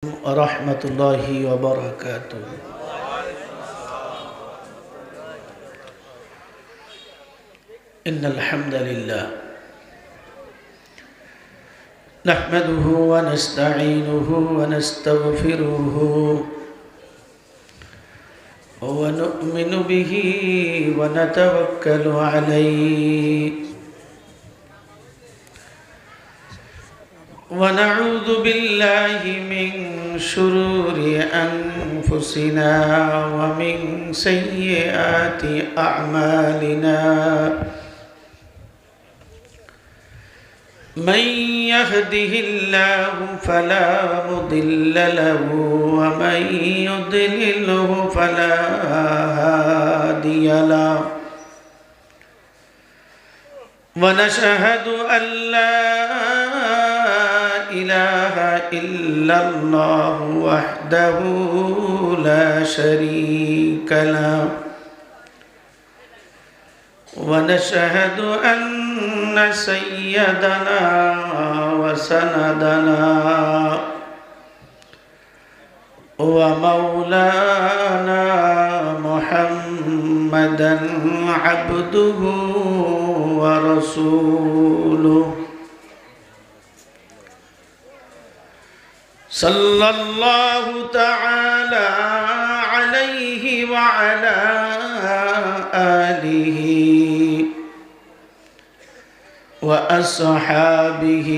ورحمة الله وبركاته. إن الحمد لله نحمده ونستعينه ونستغفره ونؤمن به ونتوكل عليه ونعوذ بالله من شرور أنفسنا ومن سيئات أعمالنا من يهده الله فلا مضل له ومن يضلله فلا هادي له ونشهد أن لا إله إلا الله وحده لا شريك له ونشهد أن سيدنا وسندنا ومولانا محمدا عبده ورسوله صلى الله تعالى عليه وعلى آله وأصحابه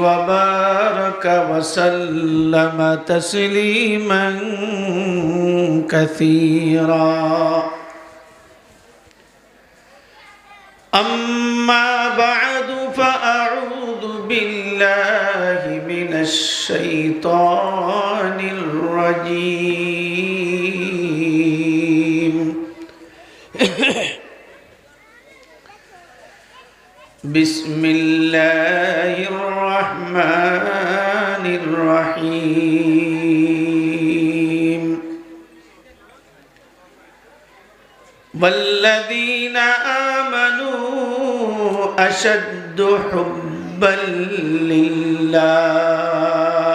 وبارك وسلم تسليما كثيرا. أما بعد فأعوذ بالله من الشيطان الرجيم. بسم الله الرحمن الرحيم. والذين آمنوا أشد حبا لله.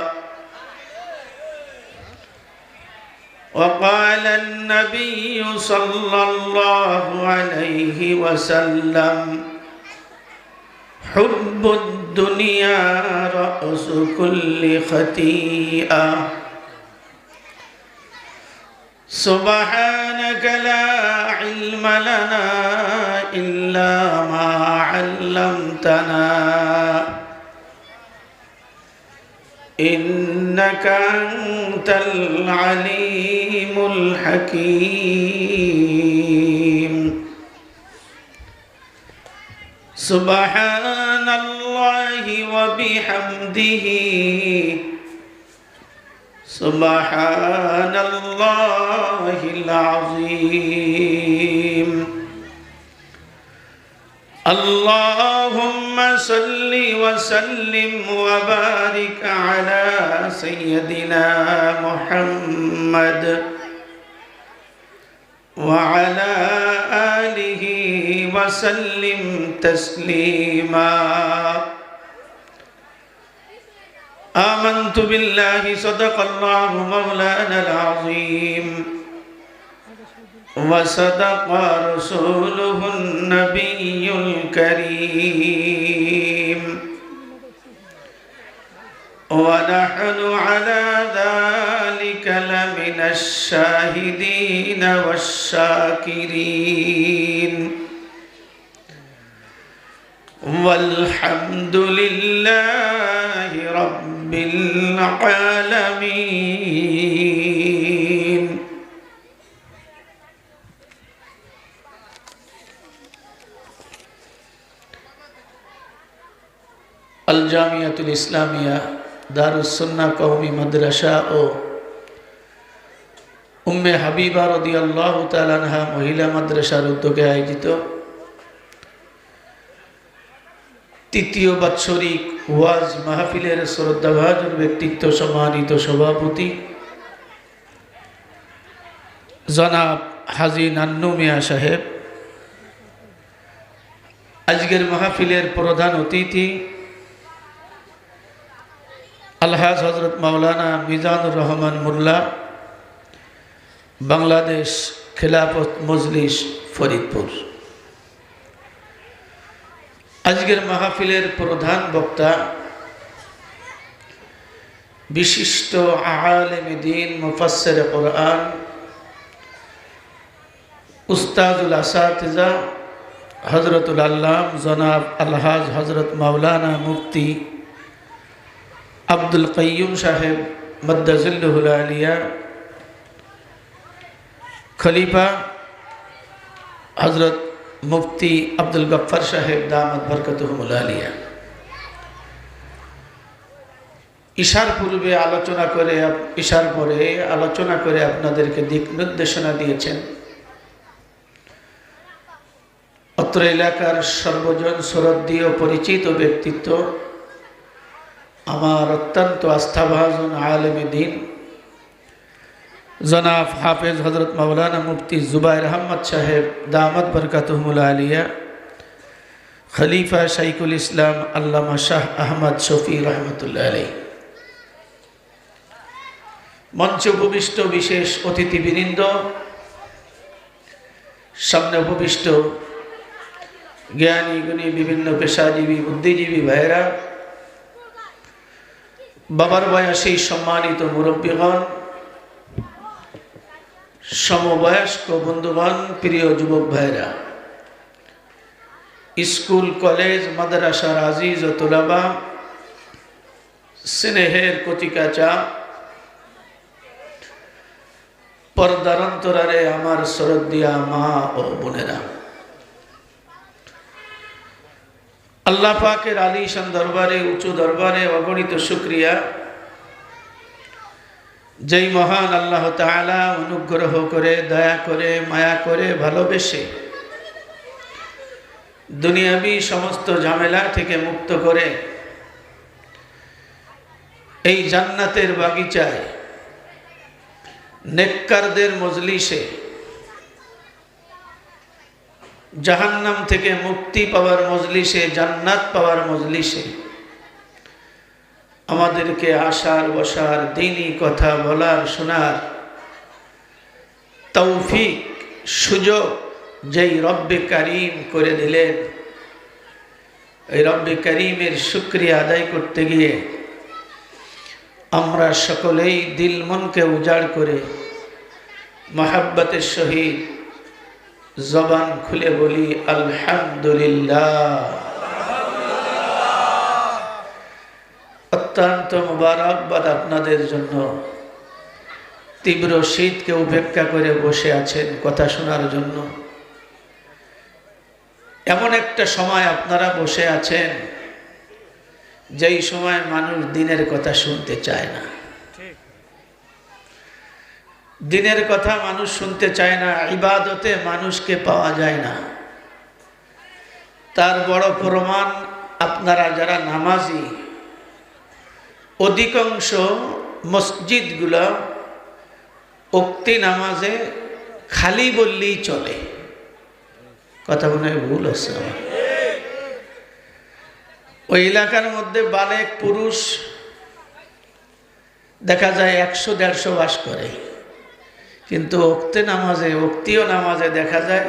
وقال النبي صلى الله عليه وسلم حب الدنيا رأس كل خطيئة. سبحانك لا علم لنا إلا ما علمتنا إنك أنت العليم الحكيم. سبحان الله وبحمده سبحان الله العظيم. اللهم صل وسلم وبارك على سيدنا محمد وعلى آله وسلم تسليما. آمنت بالله صدق الله مولانا العظيم وصدق رسوله النبي الكريم ونحن على ذلك لمن الشاهدين والشاكرين والحمد لله رب العالمين. আল জামিয়াতুল ইসলামিয়া দারুস সুন্নাহ কওমি মাদ্রাসা ও উম্মে হাবিবা রাদিয়াল্লাহু তাআলা আনহা মহিলা মাদ্রাসার উদ্যোগে আয়োজিত তৃতীয় বাৎসরিক ওয়াজ মাহফিলের শ্রদ্ধাভাজন ব্যক্তিত্ব সম্মানিত সভাপতি জনাব হাজী নান্নু মিয়া সাহেব, আজকের মাহফিলের প্রধান অতিথি আলহাজ হজরত মাওলানা মিজানুর রহমান মোল্লা, বাংলাদেশ খেলাফত মজলিস ফরিদপুর। আজকের মাহফিলের প্রধান বক্তা বিশিষ্ট আলেম দ্বীন মুফাসসির কুরআন উস্তাদুল আসাতিজা হযরতুল আল্লাম জনাব আলহাজ হযরত মাওলানা মুফতি আব্দুল কাইয়ুম সাহেব মাদ্দাজিল্লুহুল আলিয়া, খলিফা হযরত মুফতি আব্দুল গফফার সাহেব দামাত বরকতুহুমুল আলিয়া। ঈশার পূর্বে ঈশার পরে আলোচনা করে আপনাদেরকে দিক নির্দেশনা দিয়েছেন অত্র এলাকার সর্বজন শ্রদ্ধেয় পরিচিত ব্যক্তিত্ব, আমার অত্যন্ত আস্থাভাজন আলেমে দ্বীন জনাব হাফেজ হজরত মাওলানা মুফতি জুবাইর আহমদ সাহেব দামাত বরকতুহুমুল আলিয়া, খলিফা শাইখুল ইসলাম আল্লামা শাহ আহমদ শফি রহমতুল্লাহ আলাইহি। মঞ্চে উপবিষ্ট বিশেষ অতিথিবৃন্দ, সামনে উপবিষ্ট জ্ঞানী গুণী বিভিন্ন পেশাজীবী বুদ্ধিজীবী ভাইয়েরা, বাবার বয়সী সম্মানিত মুরব্বীগণ, সমবয়স্ক বন্ধুগণ, প্রিয় যুবক ভাইরা, স্কুল কলেজ মাদ্রাসার আজিজ ও তোলাবা, স্নেহের কচিকাচা, পর্দার অন্তরারে আমার শ্রদ্ধেয়া মা ও বোনেরা, আল্লাহ পাকের আলিশান দরবারে, উঁচু দরবারে অগণিত শুকরিয়া, যেই মহান আল্লাহ তাআলা অনুগ্রহ করে, দয়া করে, মায়া করে, ভালোবেসে দুনিয়াবি সমস্ত ঝামেলা থেকে মুক্ত করে এই জান্নাতের বাগিচায় নেককারদের মজলিসে জাহান্নাম থেকে মুক্তি পাওয়ার মজলিসে, জান্নাত পাওয়ার মজলিসে আমাদেরকে আসার বসার, দ্বীনি কথা বলার, শোনার তৌফিক সুযোগ যেই রব্বে কারীম করে দিলেন, এই রব্বে কারীমের শুকরিয়া আদায় করতে গিয়ে আমরা সকলেই দিল মনকে উজাড় করে মহাব্বতের সহিত জবান খুলে বলি আলহামদুলিল্লাহ। অত্যন্ত মুবারকবাদ আপনাদের জন্য, তীব্র শীতকে উপেক্ষা করে বসে আছেন কথা শোনার জন্য। এমন একটা সময় আপনারা বসে আছেন যেই সময় মানুষ দিনের কথা শুনতে চায় না, দিনের কথা মানুষ শুনতে চায় না, ইবাদতে মানুষকে পাওয়া যায় না। তার বড় প্রমাণ আপনারা যারা নামাজি, অধিকাংশ মসজিদগুলো উক্তি নামাজে খালি বললেই চলে। কথা মনে হয় ভুল আছে আমার। ওই এলাকার মধ্যে বালেক পুরুষ দেখা যায় 100-150 বাস করে, কিন্তু উক্তিও নামাজে দেখা যায়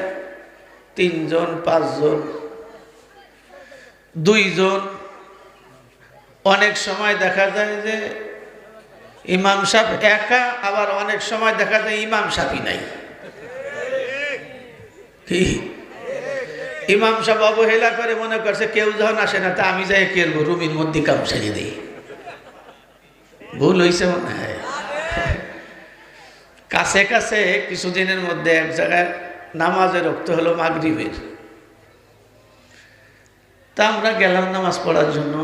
3 জন, 5 জন, 2 জন। অনেক সময় দেখা যায় যে ইমাম সাহেব একা, আবার অনেক সময় দেখা যায় ইমাম সাহেবই নাই। কি ইমাম সাহেব অবহেলা করে মনে করছে কেউ যখন আসে না তা আমি যাই কেরবো, রুমির মধ্যে কাম সারিয়ে দিই। ভুল হয়েছে মনে হয়। কাছে কাছে কিছুদিনের মধ্যে এক জায়গায় নামাজের রক্ত হলো মাগরিবের, তা আমরা গেলাম নামাজ পড়ার জন্য।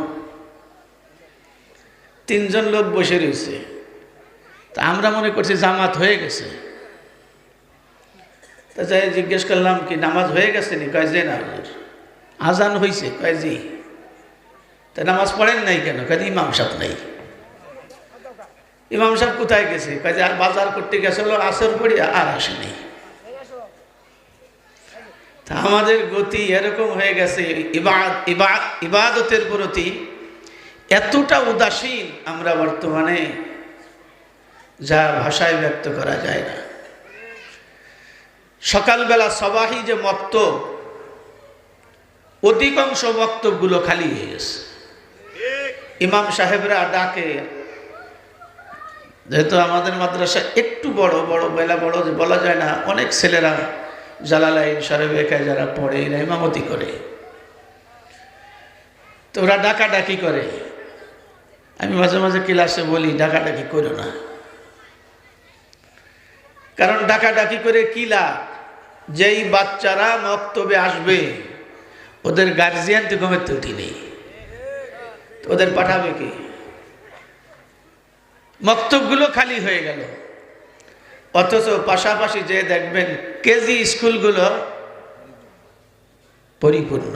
3 জন লোক বসে রয়েছে, তা আমরা মনে করছি জামাত হয়ে গেছে। তা যাই জিজ্ঞেস করলাম, কি নামাজ হয়ে গেছে নি? কয় যে না হুজুর, আজান হয়েছে। কয় জি। তা নামাজ পড়েন নাই কেন? কয় ইমাম সাহেব নাই। ইমাম সাহেব কোথায় গেছে? কয় যে আর বাজার করতে গেছিল, আসর পড়ি আর আসে নাই। তা আমাদের গতি এরকম হয়ে গেছে, ইবাদতের প্রতি এতটা উদাসীন আমরা বর্তমানে, যা ভাষায় ব্যক্ত করা যায় না। সকালবেলা সবাহি যে মক্তব, অধিকাংশ মক্তবগুলো খালি হয়ে গেছে। ইমাম সাহেবরা ডাকে, যেহেতু আমাদের মাদ্রাসা একটু বড় বেলা বড় বলা যায় না, অনেক ছেলেরা জালালাইন শরীফে যারা পড়ে এরা ইমামতি করে, তো ওরা ডাকাডাকি করে। আমি মাঝে মাঝে ক্লাসে বলি ডাকাডাকি করো না, কারণ ডাকাডাকি করে কি লাভ? যেই বাচ্চারা মক্তবে আসবে ওদের গার্জিয়ান তো ঘুমের তো উঠি নেই, ওদের পাঠাবে কি? মক্তবগুলো খালি হয়ে গেল। অথচ পাশাপাশি যে দেখবেন কেজি স্কুলগুলো পরিপূর্ণ।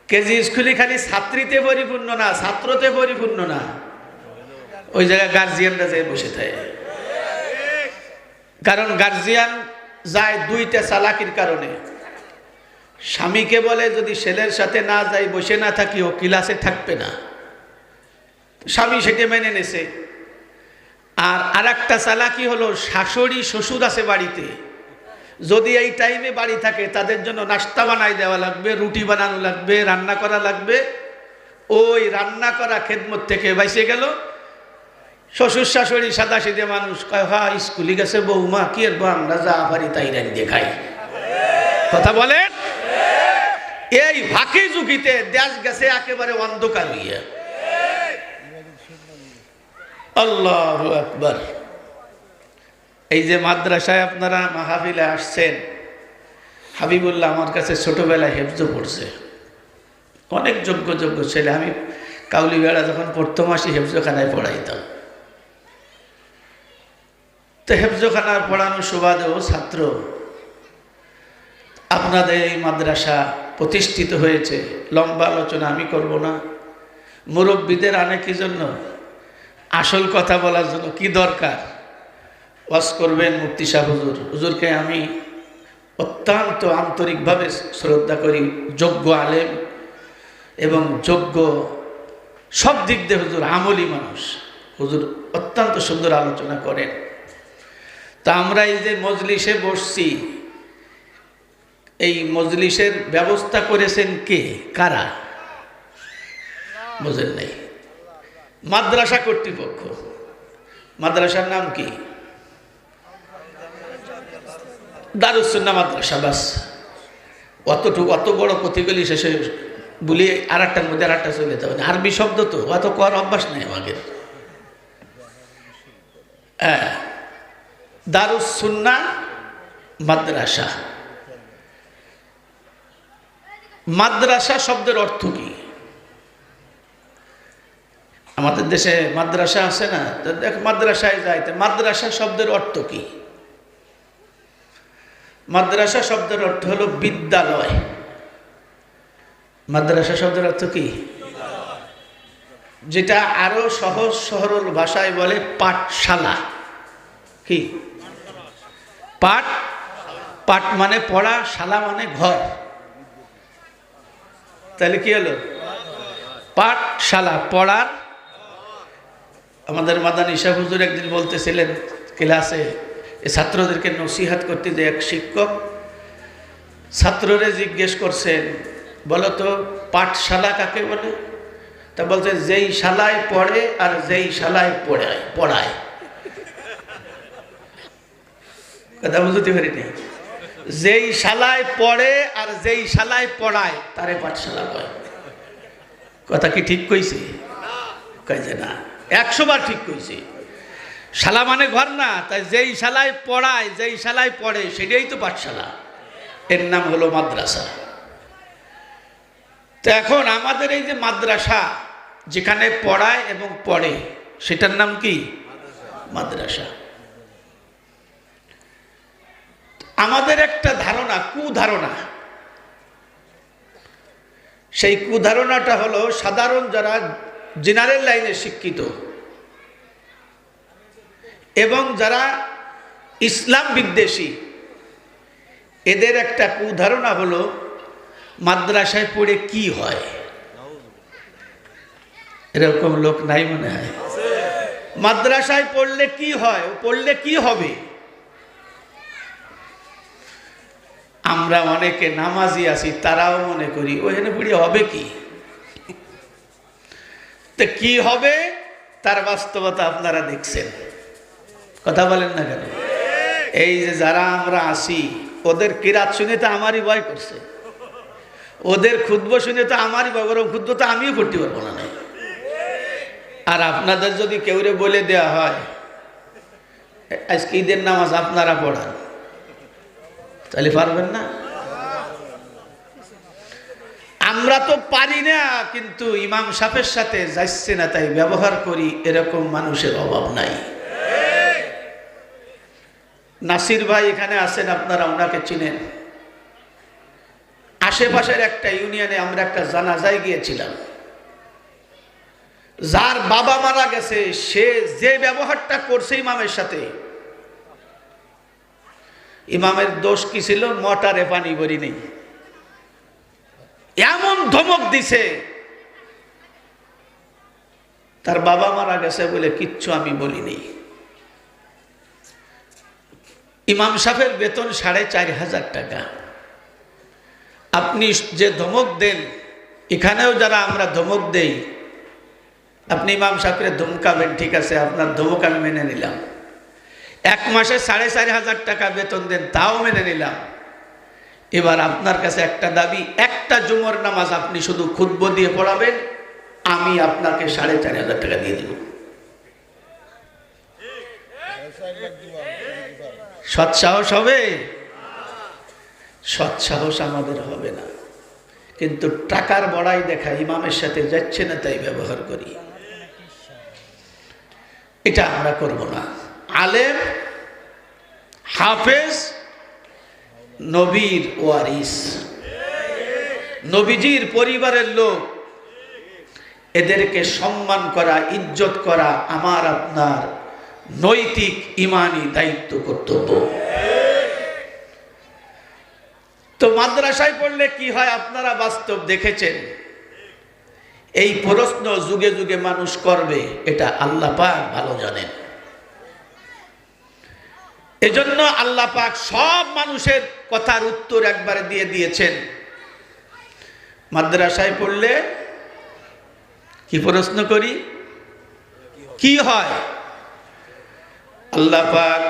কেজি স্কুলে খালি ছাত্রীতে পরিপূর্ণ না, ছাত্রতে পরিপূর্ণ না, ওই জায়গায় গার্জিয়ানরা যায় বসে থাকে। কারণ গার্জিয়ান যায় দুইটা চালাকির কারণে। স্বামীকে বলে যদি ছেলের সাথে না যাই, বসে না থাকি, ও ক্লাসে থাকবে না, স্বামী সেটা মেনে নেছে। আর আরেকটা চালাকি হলো, শাশুড়ি শ্বশুর আছে বাড়িতে, যদি এই টাইমে বাড়ি থাকে তাদের জন্য নাস্তা বানাই দেওয়া লাগবে, রুটি বানানো লাগবে, রান্না করা লাগবে। ওই রান্না করা খেদমত থেকে বাইসে গেল। শ্বশুর শাশুড়ি সাদা সিধে মানুষ, কয় হা স্কুলে গেছে বৌমা, কি আর আমরা যা পারি তাই রান্না খাই। কথা বলেন। এই ফাঁকি ঝুঁকিতে দেশ গেছে একেবারে অন্ধকার হইয়া। আল্লাহু আকবার। এই যে মাদ্রাসায় আপনারা মাহফিলে আসছেন, হাবিবুল্লাহ আমার কাছে ছোটবেলায় হেফজ পড়ছে, অনেক যোগ্য ছেলে। আমি কাউলিবেড়া যখন পড়তাম আসি হেফজখানায় পড়াইতাম। তো হেফজখানার পড়ানোর সুবাদেও ছাত্র। আপনাদের এই মাদ্রাসা প্রতিষ্ঠিত হয়েছে, লম্বা আলোচনা আমি করব না। মুরব্বীদের আনে কি জন্য? আসল কথা বলার জন্য। কি দরকার? ওয়াজ করবেন মুফতি সাহেব হুজুর। হুজুরকে আমি অত্যন্ত আন্তরিকভাবে শ্রদ্ধা করি, যোগ্য আলেম এবং যোগ্য সব দিক দিয়ে হুজুর আমলি মানুষ। হুজুর অত্যন্ত সুন্দর আলোচনা করেন। তা আমরা এই যে মজলিসে বসছি, এই মজলিসের ব্যবস্থা করেছেন কে? কারা? বোঝেন নাই? মাদ্রাসা কর্তৃপক্ষ। মাদ্রাসার নাম কি? দারুস সুন্নাহ মাদ্রাসা। বাস অতটুকু, অত বড় প্রতিগুলি শেষে বলি আর একটার মধ্যে আর একটা চলে যেতে হবে। আরবি শব্দ তো অত কর অভ্যাস নেই আমাদের। হ্যাঁ, দারুস সুন্নাহ মাদ্রাসা। মাদ্রাসা শব্দের অর্থ কি? আমাদের দেশে মাদ্রাসা আছে না, দেখ মাদ্রাসায় যাইতে, মাদ্রাসা শব্দের অর্থ কি? মাদ্রাসা শব্দের অর্থ হলো বিদ্যালয়। মাদ্রাসা শব্দের অর্থ কি? যেটা আরো সহজ সরল ভাষায় বলে পাঠশালা। কি? পাঠ। পাঠ মানে পড়া, শালা মানে ঘর। তাহলে কি হলো? পাঠশালা, পড়ার। আমাদের মাদানী সাহেব হুজুর একদিন বলতেছিলেন ক্লাসে, ছাত্রদেরকে নসিহাত করতে, যে এক শিক্ষক ছাত্ররে জিজ্ঞেস করছেন, বলো তো পাঠশালা কাকে বলে? তা বলছে যেই শালায় পড়ে আর যেই শালায় পড়ায়। কথা বুঝতে পারিনি? যেই শালায় পড়ে আর যেই শালায় পড়ায় তারে পাঠশালা কয়। কথা কি ঠিক কইছে? কয় যে না, 100 বার ঠিক কইছে। শালা মানে ঘর না, তাই যেই শালায় পড়ায়, যেই শালায় পড়ে সেটাই তো পাঠশালা। এর নাম হলো মাদ্রাসা। তো এখন আমাদের এই যে মাদ্রাসা, যেখানে পড়ায় এবং পড়ে, সেটার নাম কি? মাদ্রাসা। আমাদের একটা ধারণা, কুধারণা। সেই কুধারণাটা হলো সাধারণ যারা জেনারেল লাইনে শিক্ষিত এবং যারা ইসলাম বিদ্বেষী, এদের একটা কুধারণা হলো মাদ্রাসায় পড়ে কি হয়। এরকম লোক নাই মনে হয়? মাদ্রাসায় পড়লে কি হয়, পড়লে কি হবে? আমরা অনেকে নামাজি আছি, তারাও মনে করি ওখানে পড়ে হবে কি? তো কি হবে তার বাস্তবতা আপনারা দেখছেন। কথা বলেন না কেন? এই যে যারা আমরা আসি, ওদের কিরাত শুনে তো আমারই ভয় করছে, ওদের খুতবা শুনে তো আমারই ভয়, বরং খুতবা তো আমিও পড়তে পারবো না। আর আপনাদের যদি কেউরে বলে দেওয়া হয় আজকে ঈদের নামাজ আপনারা পড়ান, তাহলে পারবেন না? আমরা তো পারি না, কিন্তু ইমাম সাহেবের সাথে যাচ্ছে না তাই ব্যবহার করি, এরকম মানুষের অভাব নাই। নাসির ভাই এখানে আছেন, আপনারা ওনাকে চিনেন। আশেপাশের একটা ইউনিয়নে আমরা একটা জানাজায় গিয়েছিলাম। যার বাবা মারা গেছে, সে যে ব্যবহারটা করছে ইমামের সাথে, ইমামের দোষ কি ছিল? মোটরে পানি ভরি নেই, এমন ধমক দিছে। তার বাবা মারা গেছে বলে কিচ্ছু আমি বলিনি। ইমাম সাহেবের বেতন 4,500 টাকা। আপনি যে ধমক দেন, এখানেও যারা আমরা ধমক দেই, আপনি ইমাম সাহেবের ধমকাবেন, ঠিক আছে, আপনার ধমক আমি মেনে নিলাম। 1 মাসে 4,500 টাকা বেতন দেন, তাও মেনে নিলাম। এবার আপনার কাছে একটা দাবি, একটা জুমার নামাজ আপনি শুধু খুতবা দিয়ে পড়াবেন, আমি আপনাকে 4,500 টাকা দিয়ে দিব। সৎসাহস হবে? সৎসাহস আমাদের হবে না, কিন্তু টাকার বড়াই দেখা ইমামের সাথে যাচ্ছে না তাই ব্যবহার করি, এটা আমরা করব না। আলেম, হাফেজ, নবীর ওয়ারিস, নবীজির পরিবারের লোক, এদেরকে সম্মান করা, ইজ্জত করা আমার আপনার নৈতিক ইমানি দায়িত্ব, কর্তব্য। তো মাদ্রাসায় পড়লে কি হয় আপনারা বাস্তব দেখেছেন। এই প্রশ্ন যুগে যুগে মানুষ করবে, এটা আল্লাহ পাক ভালো জানেন। এজন্য আল্লাহ পাক সব মানুষের কথার উত্তর একবারে দিয়ে দিয়েছেন। মাদ্রাসায় পড়লে কি প্রশ্ন করি, কি হয়? আল্লাহ পাক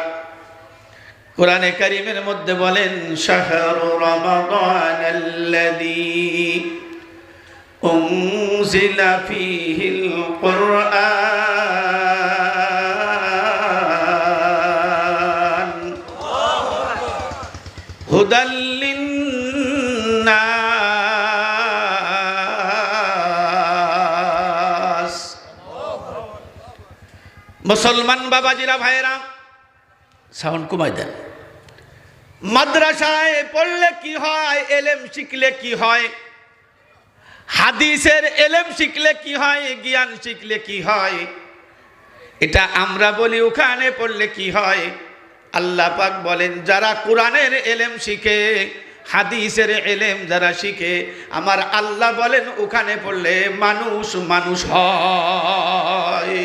কোরআনে কারীমের মধ্যে বলেন, শাহরু রমাদানাল্লাযী উনজিলা ফীহিল কুরআন হুদাল লিন্নাস। মুসলমান বাবাজিরা, ভাইরা, সাউন্ড কমাই দেন। মাদ্রাসায় পড়লে কি হয়, এলেম শিখলে কি হয়, হাদিসের এলেম শিখলে কি হয়, জ্ঞান শিখলে কি হয়, এটা আমরা বলি ওখানে পড়লে কি হয়। আল্লাহ পাক বলেন, যারা কোরআনের এলেম শিখে, হাদিসের এলেম যারা শিখে, আমার আল্লাহ বলেন ওখানে পড়লে মানুষ মানুষ হয়।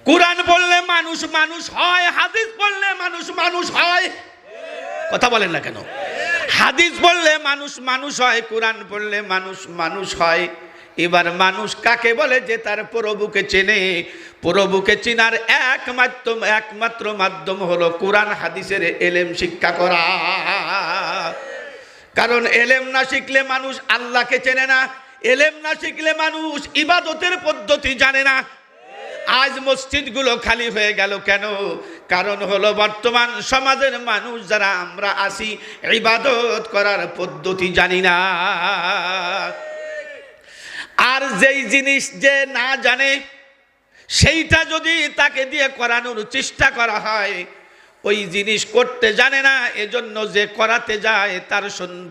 কোরআন পড়লে মানুষ মানুষ হয়, হাদিস পড়লে মানুষ মানুষ হয়। কথা বলেন না কেন? হাদিস পড়লে মানুষ মানুষ হয়, কোরআন পড়লে মানুষ মানুষ হয়। এবার মানুষ কাকে বলে? যে তার প্রভুকে চেনে। প্রভুকে চেনার একমাত্র মাধ্যম হলো কোরআন হাদিসের এলেম শিক্ষা করা। কারণ এলেম না শিখলে মানুষ আল্লাহকে চেনে না, এলেম না শিখলে মানুষ ইবাদতের পদ্ধতি জানে না। আজ মসজিদগুলো খালি হয়ে গেল কেন? কারণ হলো বর্তমান সমাজের মানুষ যারা আমরা আছি, ইবাদত করার পদ্ধতি জানি না। আর যেই জিনিস যে না জানে, সেইটা যদি তাকে দিয়ে করানোর চেষ্টা করা হয়, ওই জিনিস করতে জানে না, এজন্য যে করাতে যায়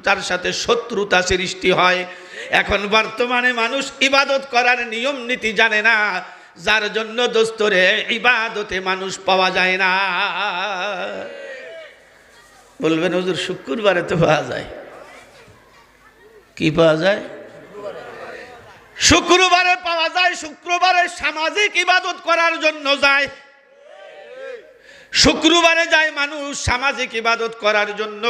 তার সাথে শত্রুতা সৃষ্টি হয়। এখন বর্তমানে মানুষ ইবাদত করার নিয়ম নীতি জানে না, যার জন্য দোস্তরে ইবাদতে মানুষ পাওয়া যায় না। বলবেন হুজুর শুক্রবারে তো পাওয়া যায়। কি পাওয়া যায়? শুক্রবারে পাওয়া যায়, শুক্রবারে সামাজিক ইবাদত করার জন্য যায়, শুক্রবারে যায় মানুষ সামাজিক ইবাদত করার জন্য।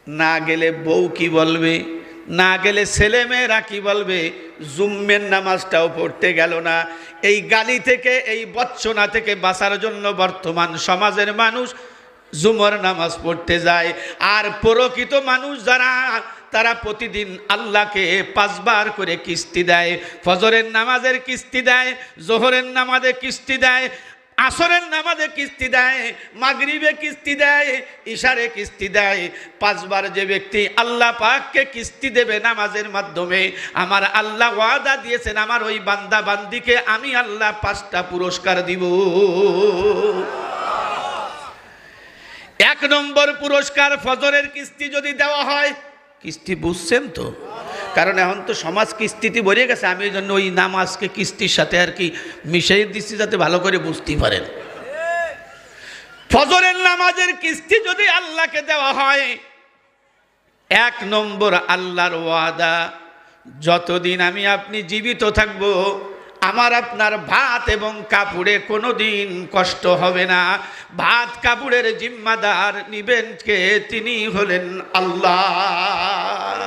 না গেলে বউ কি বলবে, না গেলে ছেলেমেয়েরা কি বলবে, জুম্মের নামাজটাও পড়তে গেল না। এই গালি থেকে, এই বচ্চনা থেকে বাঁচার জন্য বর্তমান সমাজের মানুষ জুমার নামাজ পড়তে যায়। আর প্রকৃত মানুষ যারা, তারা প্রতিদিন আল্লাহকে 5 বার করে কিস্তি দেয়। ফজরের নামাজের কিস্তি দেয়, জোহরের নামাজে কিস্তি দেয়, আসরের নামাজে কিস্তি দেয়, মাগরিবে কিস্তি দেয়, ইশারে কিস্তি দেয়। 5 বার যে ব্যক্তি আল্লাহ পাককে কিস্তি দেবে নামাজের মাধ্যমে, আমার আল্লাহ ওয়াদা দিয়েছেন আমার ওই বান্দা বান্দিকে আমি আল্লাহ 5টা পুরস্কার দিব। 1 নম্বর পুরস্কার, ফজরের কিস্তি যদি দেওয়া হয়, কিস্তি বুঝছেন তো, কারণ এখন তো সমাজ কিস্তিতে ভরে গেছে, আমি এই জন্য ওই নামাজকে কিস্তির সাথে আর কি মিশিয়ে দিচ্ছি যাতে ভালো করে বুঝতে পারেন। ফজরের নামাজের কিস্তি যদি আল্লাহকে দেওয়া হয়, 1 নম্বর আল্লাহর ওয়াদা, যতদিন আমি আপনি জীবিত থাকব আমার আপনার ভাত এবং কাপড়ে কোনোদিন কষ্ট হবে না। ভাত কাপড়ের জিম্মাদার নিবেন কে? তিনি হলেন আল্লাহ।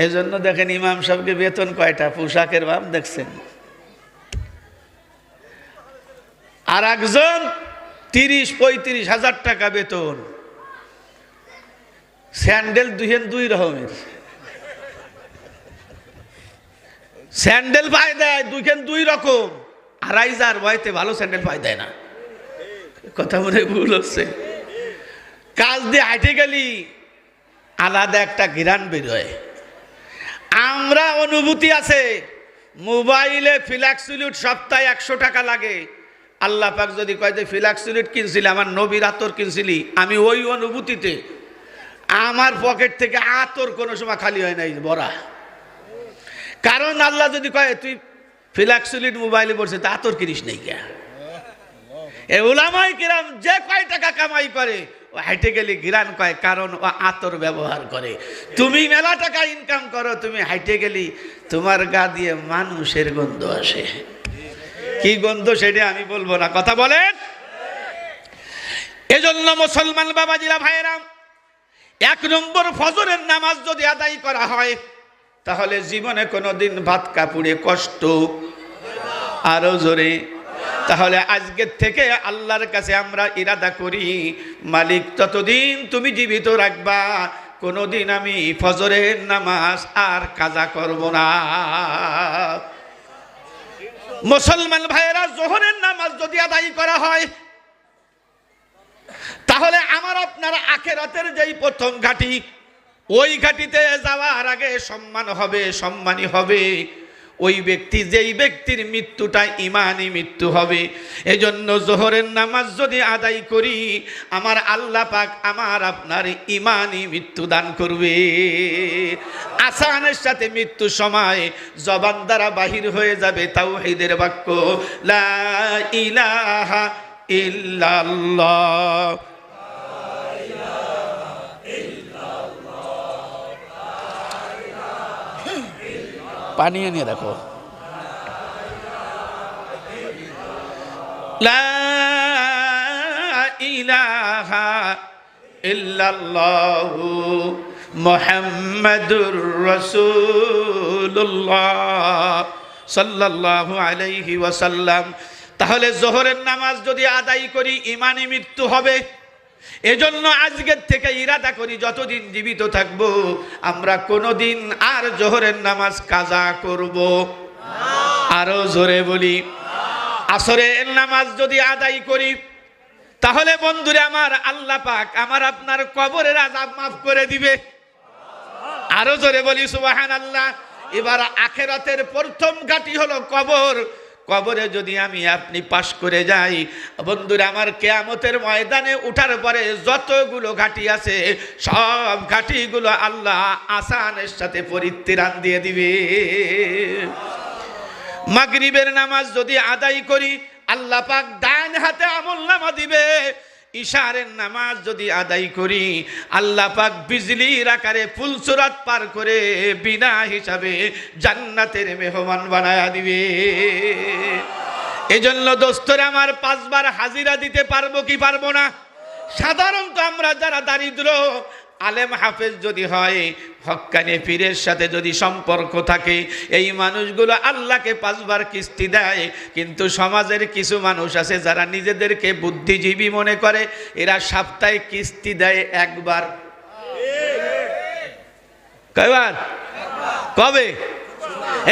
এজন্য দেখেন ইমাম সাহেবকে বেতন কয়টা, পোশাকের দাম দেখছেন। আর একজন 30-35 হাজার টাকা বেতন, স্যান্ডেল 2 রকমের স্যান্ডেল পাই দেয়, 2 রকম। 2,500 বয়তে ভালো স্যান্ডেল পাই দেয় না। কথা মনে ভুল হচ্ছে। কাজ দিয়ে হাঁটে গেলি আলাদা একটা ঘিরান বেরোয়। আমরা অনুভূতি আছে, মোবাইলে ফ্ল্যাক্সিলিউড সপ্তাহে 100 টাকা লাগে। আল্লাহ পাক যদি কয় যে ফ্ল্যাক্সিলিউড কিনছিলি, আমার নবীর আতর কিনছিলি, আমি ওই অনুভূতিতে আমার পকেট থেকে আতর কোনো সময় খালি হয় নাই, বড়া। কারণ আল্লাহ যদি কয় তুই ফ্ল্যাক্সিলিউড মোবাইলে পড়ছে, তা আতর কিনিস নাই কে? এই উলামায়ে কিরাম যে কয় টাকা কামাই করে, ও হাইটে গেলে গিরান কয়, কারণ ও আতর ব্যবহার করে। তুমি মেলা টাকা ইনকাম করো, তুমি হাইটে গেলি তোমার গা দিয়ে মানুষের গন্ধ আসে। কি গন্ধ সেটা আমি বলবো না, কথা বলেন। এজন্য মুসলমান বাবাজিরা ভাইয়েরা, 1 নম্বর ফজরের নামাজ যদি আদায় করা হয়, তাহলে জীবনে কোনোদিন ভাত কাপড়ে কষ্ট, আরো জোরে। তাহলে আজকের থেকে আল্লাহর কাছে আমরা ইরাদা করি, মালিক ততদিন তুমি জীবিত রাখবা, কোনোদিন আমি ফজরের নামাজ আর কাজা করব না। মুসলমান ভাইয়েরা, জোহরের নামাজ যদি আদায় করা হয়, তাহলে আমার আপনার আখিরাতের যেই প্রথম ঘাটি, ওই ঘাটিতে যাওয়ার আগে সম্মান হবে, সম্মানী হবে ওই ব্যক্তি, যেই ব্যক্তির মৃত্যুটা ইমানি মৃত্যু হবে। এজন্য জোহরের নামাজ যদি আদায় করি, আমার আল্লাহ পাক আমার আপনার ইমানি মৃত্যু দান করবে। আসানের সাথে মৃত্যুর সময় জবান দ্বারা বাহির হয়ে যাবে তাওহীদের বাক্য, লা ইলাহা ইল্লাল্লাহ। পানি এনে রাখো। লা ইলাহা ইল্লাল্লাহু মুহাম্মাদুর রাসূলুল্লাহ সাল্লাল্লাহু আলাইহি ওয়াসাল্লাম। তাহলে জোহরের নামাজ যদি আদায় করি, ইমানি মৃত্যু হবে। এজন্য আজকের থেকে ইরাদা করি, যতদিন জীবিত থাকব আমরা কোনোদিন আর জোহরের নামাজ কাজা করব না। আরো জোরে বলি, আসরের নামাজ যদি আদায় করি, তাহলে বন্ধুরা আমার আল্লাহ পাক আমার আপনার কবরের আযাব মাফ করে দিবে। আরো জোরে বলি সুবহানাল্লাহ। এবার আখিরাতের প্রথম ঘাটি হলো কবর। কবরে যদি আমি আপনি পাশ করে যাই, বন্ধুরা আমার কিয়ামতের ময়দানে উঠার পরে যতগুলো ঘাটি আছে, সব ঘাটিগুলো আল্লাহ আসানের সাথে পরিত্রাণ দিয়ে দিবে। মাগরিবের নামাজ যদি আদায় করি, আল্লাহ পাক ডান হাতে আমলনামা দিবে। ইশারের নামাজ যদি আদায় করি, আল্লাহ পাক বিজলির আকারে ফুলসুরাত পার করে বিনা হিসাবে জান্নাতের মেহমান বানায়া দিবে। এজন্য দোস্তরে আমার 5 বার হাজিরা দিতে পারবো কি পারবো না? সাধারণত আমরা যারা দারিদ্র, আলেম হাফেজ যদি হয়, হক্কানি পীরের সাথে যদি সম্পর্ক থাকে, এই মানুষগুলো আল্লাহকে 5 বার কিস্তি দেয়। কিন্তু সমাজের কিছু মানুষ আছে যারা নিজেদেরকে বুদ্ধিজীবী মনে করে, এরা সপ্তাহে কিস্তি দেয় 1 বার। কয়বার? কবে?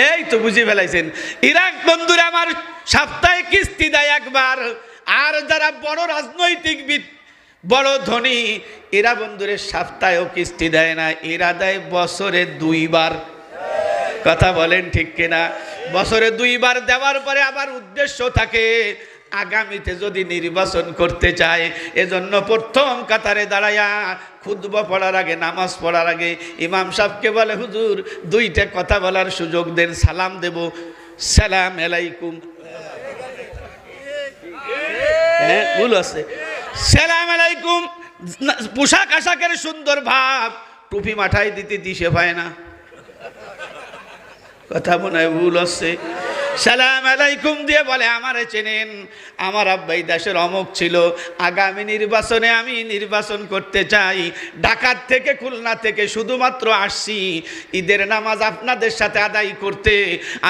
এই তো বুঝে ফেলাইছেন। ইরাক বন্ধুরা আমার সপ্তাহে কিস্তি দেয় 1 বার। আর যারা বড় রাজনৈতিকবিদ, বড় ধনী, এরা বন্ধুরে সপ্তাহেও কিস্তি দেয় না, এরা দেয় বছরে 2 বার। কথা বলেন ঠিক কিনা? বছরে 2 বার দেওয়ার পরে আবার উদ্দেশ্য থাকে আগামীতে যদি নির্বাচন করতে চায়। এজন্য প্রথম কাতারে দাঁড়ায়া খুতবা পড়ার আগে, নামাজ পড়ার আগে ইমাম সাহেবকে বলে, হুজুর 2টা কথা বলার সুযোগ দেন, সালাম দেব। সালাম আলাইকুম, হ্যাঁ ভুল আছে, সালাম আলাইকুম। পোশাক আশাকের সুন্দর ভাব, টুপি মাথায় দিতে দিশে পায় না। কথা মনে হয় ভুল আছে। সালাম আলাইকুম দিয়ে বলে, আমারে চেনেন? আমার আব্বাই দেশের অমুক ছিল, আগামী নির্বাচনে আমি নির্বাচন করতে চাই, ঢাকার থেকে খুলনা থেকে শুধুমাত্র আসছি ঈদের নামাজ আপনাদের সাথে আদায় করতে।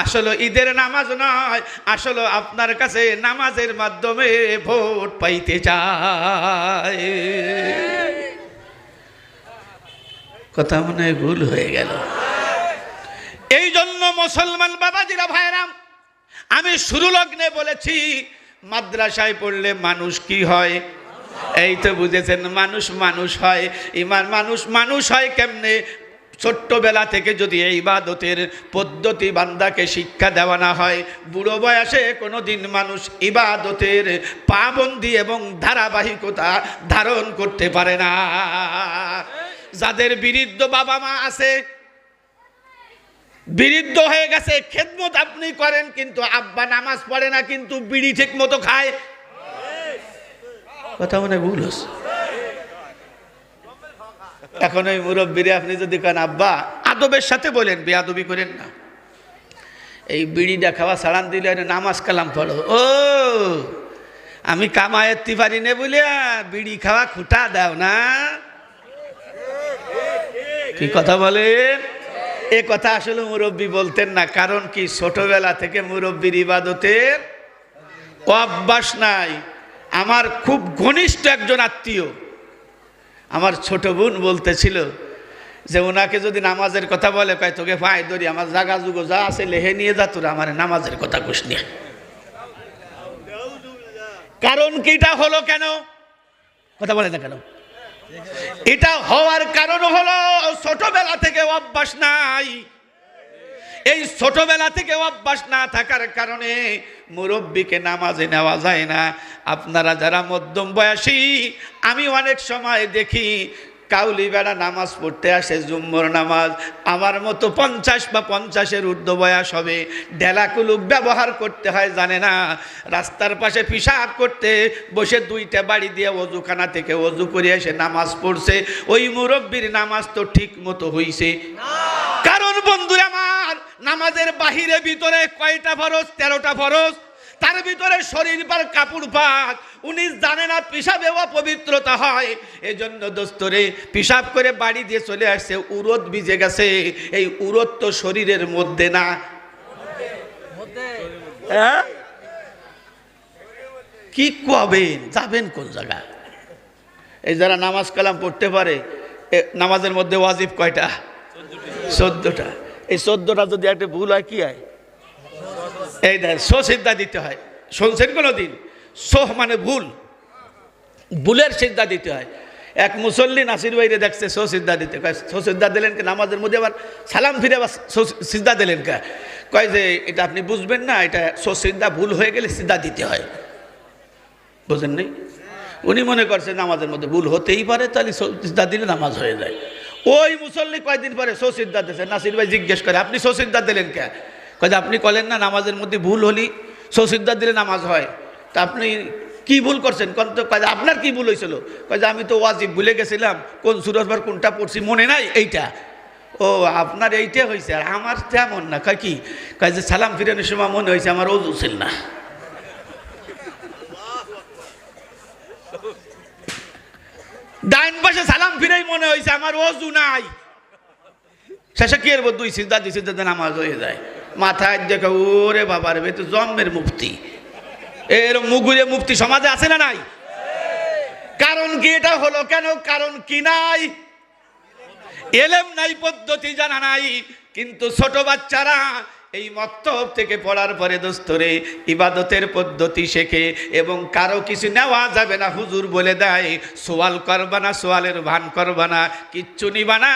আসলে ঈদের নামাজ নয়, আসলে আপনার কাছে নামাজের মাধ্যমে ভোট পাইতে চাই। কথা মনে হয় ভুল হয়ে গেল। এই জন্য মুসলমান বাবাজিরা ভাইরাম, আমি শুরু লগ্নে বলেছি মাদ্রাসায় পড়লে মানুষ কি হয়? এই তো বুঝেছেন, মানুষ মানুষ হয়। ইমান মানুষ মানুষ হয় কেমনে? ছোট্টবেলা থেকে যদি এই ইবাদতের পদ্ধতি বান্দাকে শিক্ষা দেওয়া না হয়, বুড়ো বয়সে কোনোদিন মানুষ ইবাদতের পাবন্দি এবং ধারাবাহিকতা ধারণ করতে পারে না। যাদের বৃদ্ধ বাবা মা আছে, বৃদ্ধ হয়ে গেছে, খেদমত আপনি করেন, কিন্তু আব্বা নামাজ পড়ে না, কিন্তু বিড়ি ঠিক মতো খায়। কথা মনে ভুল হচ্ছে। এখন ওই মুরব্বীরে আপনি যদি কেন আব্বা, আদবের সাথে বলেন, বেয়াদবি করেন না, এই বিড়িটা খাওয়া ছাড়ান দিলে নামাজ কালাম পড়ো। ও আমি কামায়েতে পারি নে বলে বিড়ি খাওয়া খুঁটা দাও না? কি কথা বলেন? এ কথা আসলে মুরব্বী বলতেন না। কারণ কি? ছোটবেলা থেকে মুরব্বীর ইবাদতের অভ্যাস নাই। আমার খুব ঘনিষ্ঠ একজন আত্মীয়, আমার ছোট বোন বলতেছিল যে ওনাকে যদি নামাজের কথা বলে, কয় তোকে ভাই ধরি, আমার জাগা যুগো যা আছে লেহে নিয়ে যা, তোরা আমার নামাজের কথা কুস নিয়ে। কারণ কি এটা হলো কেন? কথা বলে না কেন? এটা হওয়ার কারণ হলো ছোটবেলা থেকে অভ্যাস নাই। এই ছোটবেলা থেকে অভ্যাস না থাকার কারণে মুরব্বীকে নামাজে নেওয়া যায় না। আপনারা যারা মধ্যম বয়সী, আমি অনেক সময় দেখি কাউলি বেড়া নামাজ পড়তে আসে, জুম্মর নামাজ, আমার মতো 50 বা 50-এর ঊর্ধ্ব বয়স হবে, ডেলাকুলুক ব্যবহার করতে হয় জানে না, রাস্তার পাশে পিশাব করতে বসে 2টা বাড়ি দিয়ে ওযুখানা থেকে ওযু করে এসে নামাজ পড়ছে। ওই মুরব্বীর নামাজ তো ঠিক মতো হইছে? কারণ বন্ধুরা আমার, নামাজের বাহিরে ভিতরে কয়টা ফরজ? 13টা ফরজ। তার ভিতরে শরীর পাক, কাপড় পাক, উনি জানে না পিশাবে অপবিত্রতা হয়। এজন্য দোস্তরে পিশাব করে বাড়ি দিয়ে চলে আসছে, উরত ভিজে গেছে। এই উরত তো শরীরের মধ্যে না, হ্যাঁ? কি কবেন? যাবেন কোন জায়গা? এই যারা নামাজ কালাম পড়তে পারে, নামাজের মধ্যে ওয়াজিব কয়টা? 14টা। এই 14টা যদি একটা ভুল হয় কি হয়? এই দেখ, সিজদা দিতে হয়। শুনছেন কোনোদিন? সোহ মানে ভুল, ভুলের সিজদা দিতে হয়। এক মুসল্লি নাসির ভাইরে দেখছে সিজদা দিতে, কয় সিজদা দিলেন কে? নামাজের মধ্যে আবার সালাম ফিরে আবার সিজদা দিলেন কে? কয় যে এটা আপনি বুঝবেন না, এটা সিজদা ভুল হয়ে গেলে সিজদা দিতে হয়। বুঝেন নাই? উনি মনে করছেন নামাজের মধ্যে ভুল হতেই পারে, তাহলে সিজদা দিলে নামাজ হয়ে যায়। ওই মুসল্লি কয়দিন পরে সিজদা দিয়েছে। নাসির ভাই জিজ্ঞেস করে, আপনি সিজদা দিলেন কে? কয় আপনি বলেন না নামাজের মধ্যে ভুল হলি সিজদা দিলে নামাজ হয়, তা আপনি কি ভুল করছেন কোন তো? কয় আপনার কি ভুল হয়েছিল? কয় যে আমি তো ওয়াজিব ভুলে গেছিলাম, কোন সুরজবার কোনটা পড়ছি মনে নাই, এইটা। ও আপনার এইটা হয়েছে, আর আমার তেমন না। কয় কি? কয় যে সালাম ফিরানোর সময় মনে হয়েছে আমার ওযু ছিল না। ডাইন পাশে সালাম ফিরাই মনে হয়েছে আমার ওযু নাই। শেষে কি করবো? 2 সিজদা 2 সিজদা নামাজ হয়ে যায়। মাথায় দেখে ওরে বাবার বে তো জন্মের মুফতি। এরকম মুগুরে মুফতি সমাজে আছে না নাই? কারণ কি এটা হলো কেন? কারণ কি নাই? এলেম নাই, পদ্ধতি জানা নাই। কিন্তু ছোট বাচ্চারা এই মক্তব থেকে পড়ার পরে দোস্তরে ইবাদতের পদ্ধতি শেখে, এবং কারো কিছু নেওয়া যাবে না, হুজুর বলে দেয় সোয়াল করবা না, সোয়ালের ভান করবা না, কিচ্ছু নিবা না।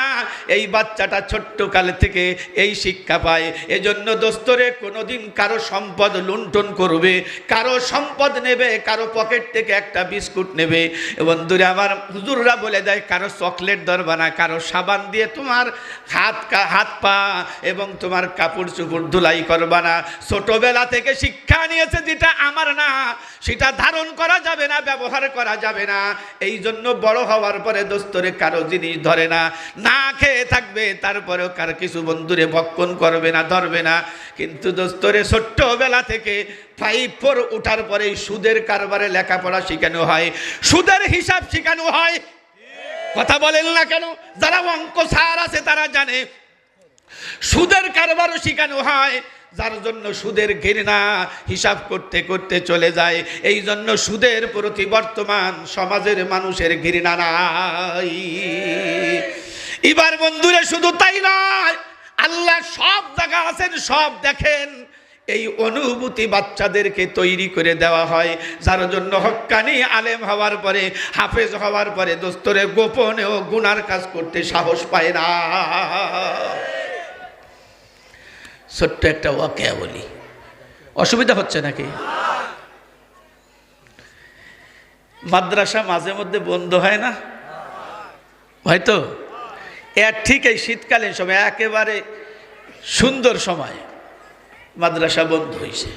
এই বাচ্চাটা ছোট্ট কাল থেকে এই শিক্ষা পায়। এজন্য দোস্তরে কোনোদিন কারো সম্পদ লুণ্ঠন করবে, কারো সম্পদ নেবে, কারো পকেট থেকে একটা বিস্কুট নেবে। বন্ধুরা আমার, হুজুররা বলে দেয় কারো চকলেট ধরবা না, কারো সাবান দিয়ে তোমার হাত পা এবং তোমার কাপড় চোপড় ধুলাই করবা না। ছোটবেলা থেকে শিক্ষা নিয়েছে যেটা আমার না সেটা ধারণ করা যাবে না, ব্যবহার করা যাবে না। এই জন্য বড় হওয়ার পরে দোস্তরে কারো জিনিস ধরে না, না খেয়ে থাকবে, তারপরেও কার কিছু বন্ধুরে ভক্ষণ করবে না, ধরবে না। কিন্তু দোস্তরে ছোট্টবেলা থেকে 5-4 উঠার পরে সুদের কারবারে লেখাপড়া শেখানো হয়, সুদের হিসাব শেখানো হয়। কথা বলেন না কেন? যারা অঙ্ক স্যার আছে তারা জানে সুদের কারবারও শেখানো হয়, যার জন্য সুদের ঘৃণা হিসাব করতে করতে চলে যায়। এই জন্য সুদের প্রতি বর্তমান সমাজের মানুষের ঘৃণা নাই। এবার বন্ধুরা শুধু তাই নয়, আল্লাহ সব জায়গা আছেন, সব দেখেন। এই অনুভূতি বাচ্চাদেরকে তৈরি করে দেওয়া হয়, যার জন্য হক্কানি আলেম হওয়ার পরে, হাফেজ হওয়ার পরে দোস্তরে গোপনেও গুনার কাজ করতে সাহস পায় না। ছোট্ট একটা ওয়াকিয়া বলি, অসুবিধা হচ্ছে নাকি? মাদ্রাসা মাঝে মধ্যে বন্ধ হয় না? হয়তো এর ঠিক এই শীতকালীন সময় একেবারে সুন্দর সময় মাদ্রাসা বন্ধ হয়েছে।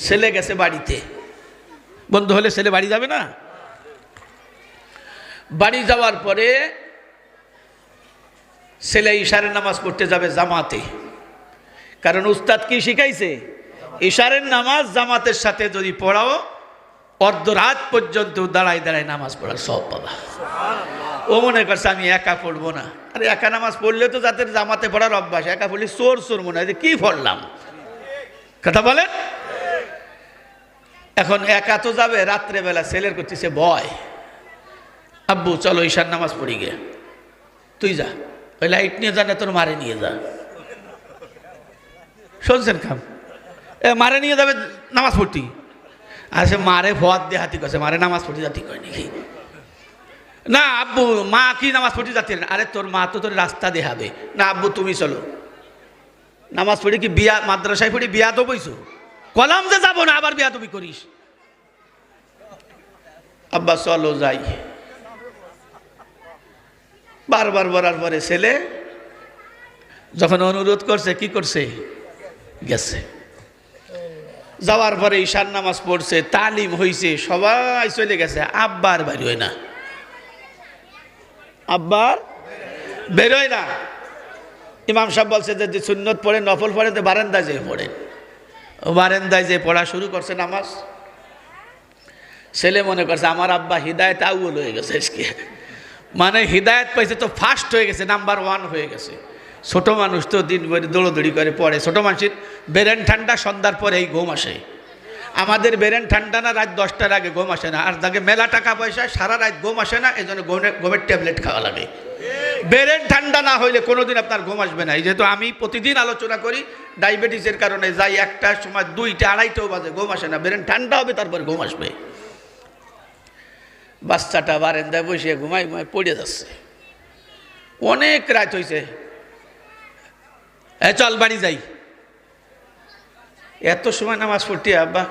ছেলে গেছে বাড়িতে, বন্ধ হলে ছেলে বাড়ি যাবে না? বাড়ি যাওয়ার পরে ছেলে ইশারের নামাজ পড়তে যাবে জামাতে, কারণ উস্তাদ কি শিখাইছে? ইশারের নামাজ জামাতের সাথে যদি পড়াও অর্ধরাত পর্যন্ত দাঁড়ায় দাঁড়ায় নামাজ পড়ার সব পাবা। ও মনে করছে আমি একা পড়বো না। আরে একা নামাজ পড়লে তো যাদের জামাতে পড়ার অভ্যাস, একা পড়লে চোর চোর মনে হয়, কি পড়লাম। কথা বলেন। এখন একা তো যাবে, রাত্রেবেলা ছেলের করতেছে ভয়, আব্বু চলো ঈশার নামাজ পড়ি গে, তুই যা, ওই লাইট নিয়ে যা না তোর মারে নিয়ে যা। শুনছেন খাম? মারে নিয়ে যাবে নামাজ পড়তি, আর সে মারে ভয় দিয়ে হাতি করছে, মারে নামাজ পড়তে যাতি কয় নাকি? না আব্বু, মা কি নামাজ পড়তে যাচ্ছে? আরে তোর মা তো তোর রাস্তা দেখাবে না। আব্বু তুমি চলো নামাজ পড়ি। কি বিয়া মাদ্রাসায় পড়ি বিয়া তো বইছো? কলাম যে যাবো না, আবার বিয়া তুমি করিস। আব্বা চলো যাই। বারবার বলার পরে ছেলে যখন অনুরোধ করছে, কি করছে? গেছে। যাওয়ার পরে ঈশার নামাজ পড়ছে, তালিম হয়েছে, সবাই চলে গেছে, আব্বার বাড়ি হয় না, আব্বার বেরোয় না। ইমাম সাহেব বলছে যে সুন্নত পড়ে, নফল পড়ে, তো বারান্দায় যেয়ে পড়েন। বারান্দায় যে পড়া শুরু করছে নামাজ। ছেলে মনে করছে আমার আব্বা হিদায়ত আউল হয়ে গেছে, মানে হিদায়ত পাইছে তো ফার্স্ট হয়ে গেছে, নাম্বার 1 হয়ে গেছে। ছোট মানুষ তো দিন ভরে দৌড়দৌড়ি করে পড়ে। ছোট মানুষের বেরেন ঠান্ডা, সন্ধ্যার পরে এই ঘুম আসে। আমাদের বেরেন ঠান্ডা না, রাত 10টার আগে ঘুম আসে না। আর যাকে মেলা টাকা পয়সা, সারা রাত ঘুম আসে না, এই জন্য ঘুমের ট্যাবলেট খাওয়া লাগে। বেরেন ঠান্ডা না হইলে কোনোদিন আপনার ঘুম আসবে না। এই যেহেতু আমি প্রতিদিন আলোচনা করি, ডায়াবেটিসের কারণে যাই একটার সময় 2টা 2:30টাও বাজে, ঘুম আসে না। বেরেন ঠান্ডা হবে, তারপর ঘুম আসবে। বাচ্চাটা বারান্দায় বসে ঘুমাই ঘুমাই পড়ে যাচ্ছে। অনেক রাত হয়েছে, চল বাড়ি যাই। এত সময় নামাজ পড়তি আব্বা?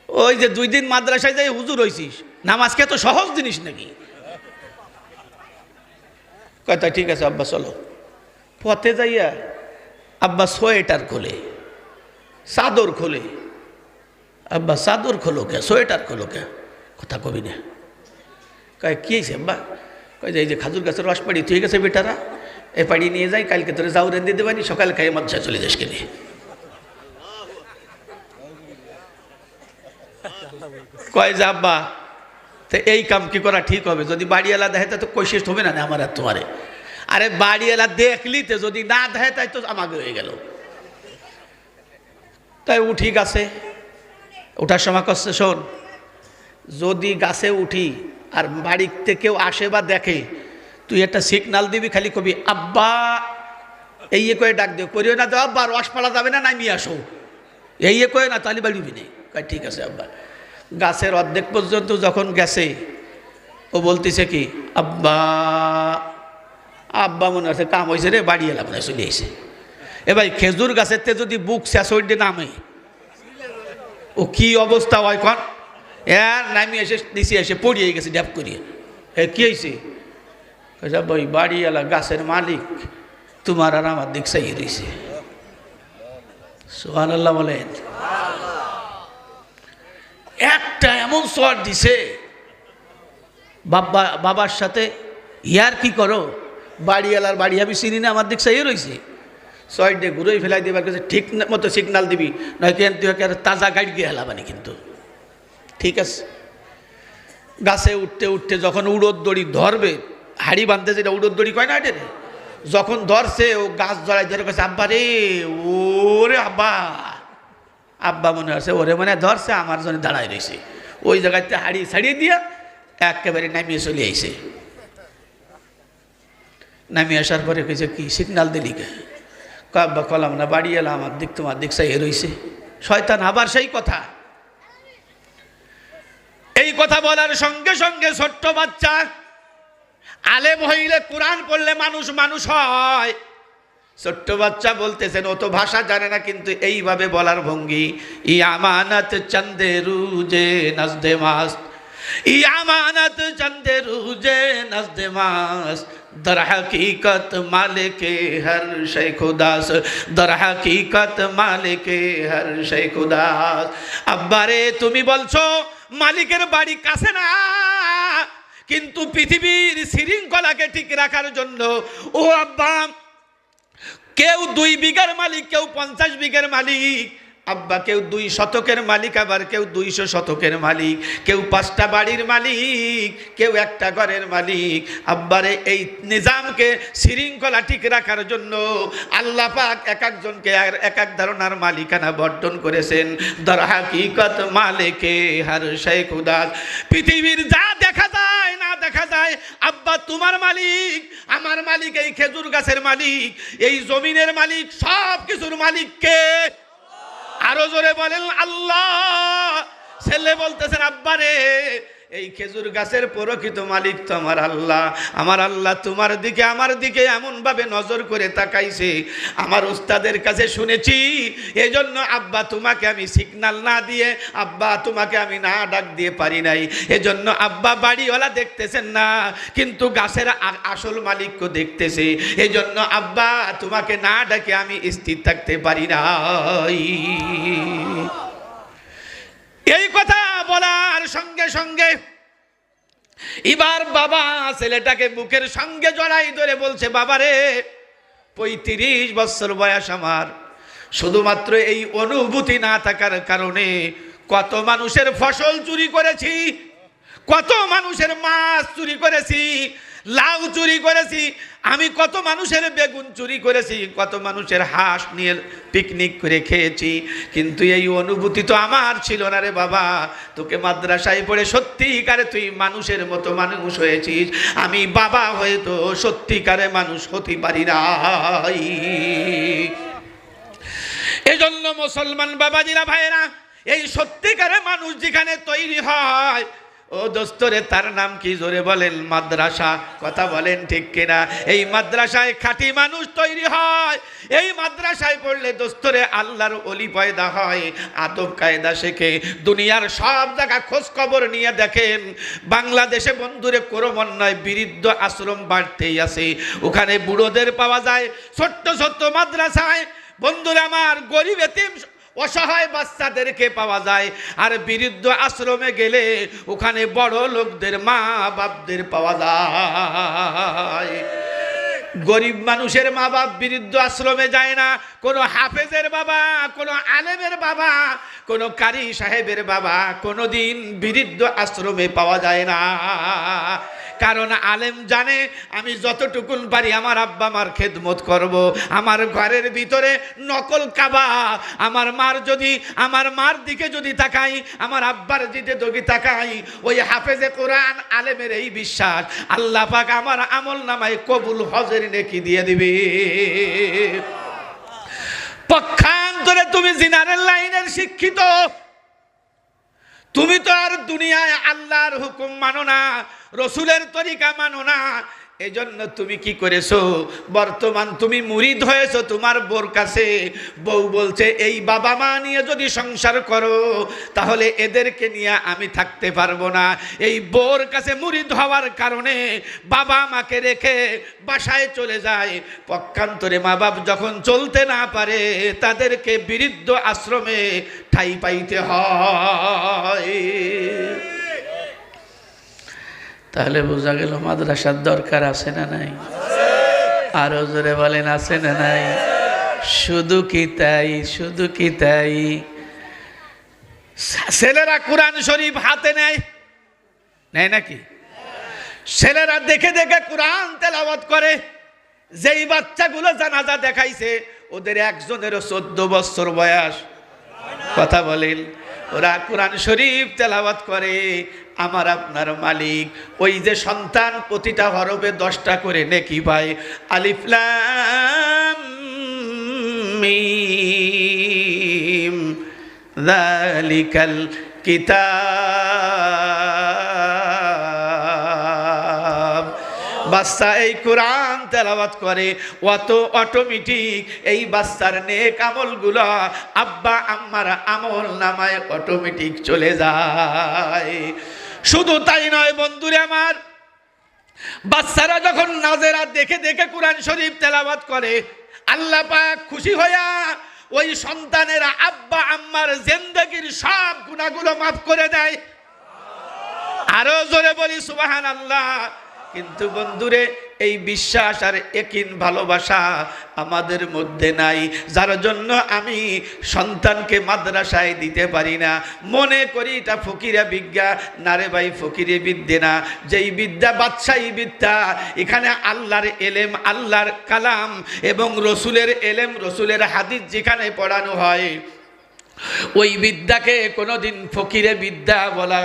ওই যে 2 দিন মাদ্রাসায় যাই হুজুর হয়েছিস, নামাজ কে এত সহজ জিনিস নাকি? কথা ঠিক আছে আব্বা চলো। পথে যাইয়া আব্বা সোয়েটার খোলে, চাদর খোলে, আব্বা চাদর খোলো কে, সোয়েটার খোলো কে, কথা কবি না। কয় কী হয়েছে আব্বা? কয় যে এই যে খাজুর গাছের রস পাড়ি তুই গেছে বেটারা, এ পাড়ি নিয়ে যাই, কালকে তোরে যাও রেঁধে দেবানি, সকালে খাই মাদ্রাসায় চলে যাস কিনে। কয় যে আব্বা তো এই কাম কি করা ঠিক হবে? যদি বাড়িওয়ালা দেখে তো কৈশিষ্ট হবে না আমার আর তোমারে। আরে বাড়িওয়ালা দেখলি তো, যদি না দেখে তাই তো আমাকে হয়ে গেল। তাই উঠি গাছে, ওঠার সময় করছে শোন, যদি গাছে উঠি আর বাড়িতে কেউ আসে বা দেখে, তুই একটা সিগনাল দিবি, খালি কবি আব্বা এই করে ডাক দিও, করিও না তো আব্বা রস পালা যাবে না, নামিয়ে আসো, এই করে না, তালি বাড়িবি নেই। কয় ঠিক আছে আব্বা। গাছের অর্ধেক পর্যন্ত যখন গেছে, ও বলতেছে কি আব্বা আব্বা, মনে হচ্ছে কাম হয়েছে রে, বাড়ি এলাম না, চলে এসে। এ ভাই খেজুর গাছের তে যদি বুক শেষে নামে, ও কি অবস্থা হয় কন? এর নামি এসে নিচে এসে পড়িয়ে গেছে ড্যাপ করিয়ে। এ কি হয়েছে? ভাই বাড়ি এলা গাছের মালিক তোমার আর আমার দিক চাইয়ে রয়েছে। সুবহানাল্লাহ বলেন। একটা এমন শট দিছে, বাবার সাথে ইয়ার কি করো, বাড়িওয়ালার বাড়ি আমি চিনি না, আমার দিক চাইয়ে রয়েছে। সাইডে ঘুরেই ফেলাই দিবার কাছে ঠিক মতো সিগনাল দিবি, নয় কেন তুই তাজা গাড়ি গিয়ে হেলাবানি কিন্তু। ঠিক আছে। গাছে উঠতে উঠতে যখন উড়োর দড়ি ধরবে, হাড়ি বাঁধতে যেটা উড়োর দড়ি কয় না এটা, যখন ধরছে ও গাছ জড়াই ধরে কাছে আব্বা রে, ওরে আব্বা। আব্বা মনে হচ্ছে ওরে মনে ধরছে, আমার জন্য দাঁড়ায় রয়েছে। ওই জায়গাতে হাড়ি ছাড়িয়ে দিয়া একেবারে নামিয়ে চলে আইছে। নামিয়ে আসার পরে কেছে কি সিগনাল দিলি কে? আব্বা কলাম না, বাড়ি এলাম, আমার দিক তোমার দিক চাইয়ে রয়েছে। শয়তান আবার সেই কথা। এই কথা বলার সঙ্গে সঙ্গে ছোট্ট বাচ্চা, আলেম হইলে কোরআন পড়লে মানুষ মানুষ হয়। ছোট্ট বাচ্চা বলতেছেন, ও তো ভাষা জানে না, কিন্তু এইভাবে বলার ভঙ্গি, ই আমানত চন্দে রুজে নজদে মাস, ই আমানত চন্দে রুজে নজদে মাস, দর হकीकत মালিকে হর শै খুদাস, দর হकीकत মালিকে হর শै খুদাস। আব্বারে তুমি বলছো মালিকের বাড়ি কাছে না, কিন্তু পৃথিবীর শৃঙ্খলাকে ঠিক রাখার জন্য ও আব্বা, কেউ 2 বিঘার মালিক, কেউ 50 বিঘার মালিক, আব্বা কেউ 2 শতকের মালিক, আবার কেউ 200 শতকের মালিক, কেউ 5টা বাড়ির মালিক, কেউ একটা ঘরের মালিক। আব্বারে এই নিজামকে শৃঙ্খলা ঠিক রাখার জন্য আল্লাহ পাক এক একজনকে এক এক ধরনের মালিকানা বর্ণন করেছেন। দর হकीकत মালিকে হর শै খুদাস। পৃথিবীর যা দেখা যায় না দেখা যায়, আব্বা তোমার মালিক, আমার মালিক, এই খেজুর গাছের মালিক, এই জমিনের মালিক, সব কিছুর মালিক কে? আরো জোরে বলেন আল্লাহ। ছেলে বলতেছেন আব্বা রে, এই খেজুর গাছের প্রকৃত মালিক তো আমার আল্লাহ। আমার আল্লাহ তোমার দিকে আমার দিকে এমন ভাবে নজর করে তাকাইছে, আমার উস্তাদের কাছে শুনেছি, এজন্য আব্বা তোমাকে আমি সিগন্যাল না দিয়ে, আব্বা তোমাকে আমি না ডাক দিয়ে পারি নাই। এজন্য আব্বা বাড়িওয়ালা দেখতেছেন না, কিন্তু গাছের আসল মালিককে দেখতেছে। এজন্য আব্বা তোমাকে না ডাকে আমি স্থির থাকতে পারি নাই। এই কথা বলার সঙ্গে সঙ্গে এবার বাবা ছেলেটাকে বুকের সঙ্গে জড়াই ধরে বলছে, বাবারে 35 বছর বয়স আমার, শুধুমাত্র এই অনুভূতি না থাকার কারণে কত মানুষের ফসল চুরি করেছি, কত মানুষের মাছ চুরি করেছি, লাউ চুরি করেছি, আমি কত মানুষের বেগুন চুরি করেছি, কত মানুষের হাঁস নিয়ে পিকনিক করে খেয়েছি, কিন্তু এই অনুভূতি তো আমার ছিল না রে বাবা। তোকে মাদ্রাসায় পড়ে সত্যিকারে তুই মানুষের মতো মানুষ হয়েছিস, আমি বাবা হয়ে তো সত্যিকারে মানুষ হতে পারি নাই। এজন্য মুসলমান বাবাজিরা ভাইরা, এই সত্যিকারে মানুষ যেখানে তৈরি হয়, ও দোস্তরে তার নাম কি? জোরে বলেন মাদ্রাসা। কথা বলেন ঠিক কিনা? এই মাদ্রাসায় খাঁটি মানুষ তৈরি হয়। এই মাদ্রাসায় পড়লে দোস্তরে আল্লাহর ওলি পয়দা হয়, আদব কায়দা শেখে। দুনিয়ার সব জায়গা খোঁজ খবর নিয়ে দেখেন, বাংলাদেশে বন্ধুরে ক্রমান্বয়ে বৃদ্ধ আশ্রম বাড়তেই আছে, ওখানে বুড়োদের পাওয়া যায়। ছোট্ট ছোট্ট মাদ্রাসায় বন্ধুরা আমার গরিব এতিম অসহায় বাচ্চাদেরকে পাওয়া যায়, আর বৃদ্ধ আশ্রমে গেলে ওখানে বড় লোকদের মা বাপদের পাওয়া যায়। গরিব মানুষের মা বাপ বৃদ্ধ আশ্রমে যায় না। কোনো হাফেজের বাবা, কোনো আলেমের বাবা, কোনো কারি সাহেবের বাবা কোনোদিন বৃদ্ধ আশ্রমে পাওয়া যায় না। কারণ আলেম জানে আমি যতটুকুন পারি আমার আব্বা মার খেদমত করব। আমার ঘরের ভিতরে নকল কাবা, আমার মার দিকে যদি তাকাই, আমার আব্বার দিকে যদি তাকাই, ওই হাফেজে কোরআন আলেমের এই বিশ্বাস আল্লাহ পাক আমার আমল নামায় কবুল হজের নেকি দিয়ে দিবে। পক্ষান্তরে তুমি জিনারের লাইনের শিক্ষিত, তুমি তো আর দুনিয়ায় আল্লাহর হুকুম মানো না, রসুলের তরিকা মানো না। এজন্য তুমি কি করেছো, বর্তমান তুমি মুরিদ হয়েছো তোমার বোর কাছে। বউ বলছে এই বাবা মা নিয়ে যদি সংসার করো তাহলে এদেরকে নিয়ে আমি থাকতে পারবো না। এই বোর কাছে মুরিদ হওয়ার কারণে বাবা মাকে রেখে বাসায় চলে যায়। পক্ষান্তরে মা বাপ যখন চলতে না পারে তাদেরকে বৃদ্ধ আশ্রমে ঠাঁই পাইতে হয়। তাহলে বোঝা গেল মাদ্রাসার দরকার আছে না নাই? আরো জোরে বলেন আছে না নাই? শুধু কি তাই, শুধু কি তাই, ছেলেরা কোরআন শরীফ হাতে নেয় নাকি? ছেলেরা দেখে দেখে কোরআন তেলাওয়াত করে। যেই বাচ্চাগুলো জানাজা দেখাইছে ওদের একজনেরও 14 বছর বয়স। কথা বলেন, ওরা কোরআন শরীফ তেলাওয়াত করে। আমার আপনার মালিক ওই যে সন্তান প্রতিটা হরফে 10টা করে নেকি পায়। আলিফ লাম মিম যালিকাল কিতাব। বাচ্চা এই কোরআন তেলাওয়াত করে, অত অটোমেটিক এই বাচ্চার নেক আমলগুলো আব্বা আম্মার আমল নামায় অটোমেটিক চলে যায়। শুধু তাই নয় বন্ধুরে আমার, বাচ্চারা যখন নাজেরা দেখে দেখে কোরআন শরীফ তেলাওয়াত করে, আল্লাহ পাক খুশি হইয়া ওই সন্তানেরা আব্বা আম্মার জিন্দেগীর সব গুনাহগুলো মাফ করে দেয়। আরো জোরে বলি সুবহানাল্লাহ। কিন্তু বন্ধুরে এই বিশ্বাস আর একিন ভালোবাসা আমাদের মধ্যে নাই, যার জন্য আমি সন্তানকে মাদ্রাসায় দিতে পারি না। মনে করি এটা ফকিরা বিদ্যা। না রে ভাই, ফকিরে বিদ্যে না। যেই বিদ্যা বাদশাহী বিদ্যা, এখানে আল্লাহর এলেম, আল্লাহর কালাম এবং রসুলের এলেম, রসুলের হাদিস যেখানে পড়ানো হয়, ওই বিদ্যাকে কোনোদিন ফকিরে বিদ্যা বলা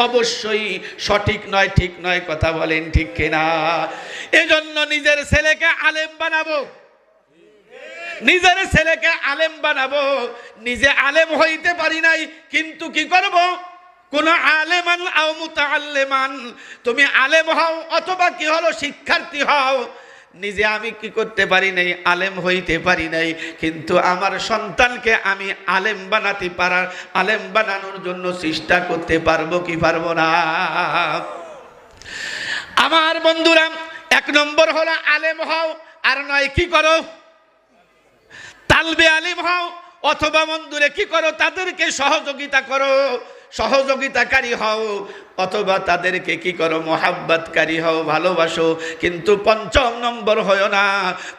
অবশ্যই সঠিক নয়, ঠিক নয়। কথা বলেন ঠিক কিনা? এজন্য নিজের ছেলেকে আলেম বানাবো, নিজের ছেলেকে আলেম বানাবো। নিজে আলেম হইতে পারি নাই, কিন্তু কি করব? কোন আলেমান আও মুতাআল্লিমান, তুমি আলেম হও অথবা কি হলো শিক্ষার্থী হও। নিজে আমি কি করতে পারি নাই, আলেম হইতে পারি নাই, কিন্তু আমার সন্তানকে আমি আলেম বানাতে পারার, আলেম বানানোর জন্য চেষ্টা করতে পারবো কি পারবো না? আমার বন্ধুরা, 1 নম্বর হলো আলেম হও, আর নয় কি করো, তালবে আলেম হও, অথবা বন্ধুরে কি করো, তাদেরকে সহযোগিতা করো, সহযোগিতাকারী হও, অথবা তাদেরকে কি করো, মোহাব্বতকারী হও, ভালোবাসো। কিন্তু 5ম নম্বর হয় না।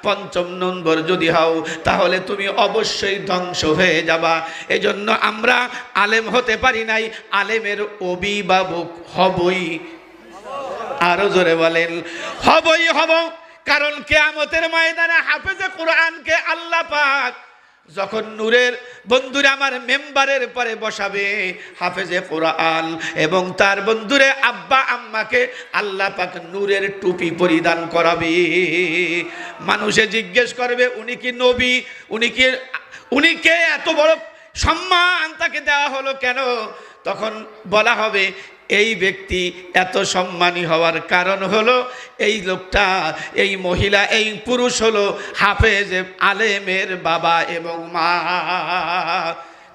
5ম নম্বর যদি হও তাহলে তুমি অবশ্যই ধ্বংস হয়ে যাবা। এজন্য আমরা আলেম হতে পারি নাই, আলেমের অভিভাবক হবই। আরো জোরে বলেন, হবই হব। কারণ কিয়ামতের ময়দানে হাফেজে কোরআনকে আল্লাহ পাক যখন নূরের বন্ধুরা আমার মেম্বারের পরে বসাবে, হাফেজে কোরআন এবং তার বন্ধুরে আব্বা আম্মাকে আল্লাহ পাক নূরের টুপি পরিধান করাবে। মানুষে জিজ্ঞেস করবে উনি কি নবী, উনি কে, এত বড় সম্মান তাকে দেওয়া হলো কেন? তখন বলা হবে এই ব্যক্তি এত সম্মানী হওয়ার কারণ হলো এই লোকটা, এই মহিলা, এই পুরুষ হলো হাফেজ আলেমের বাবা এবং মা।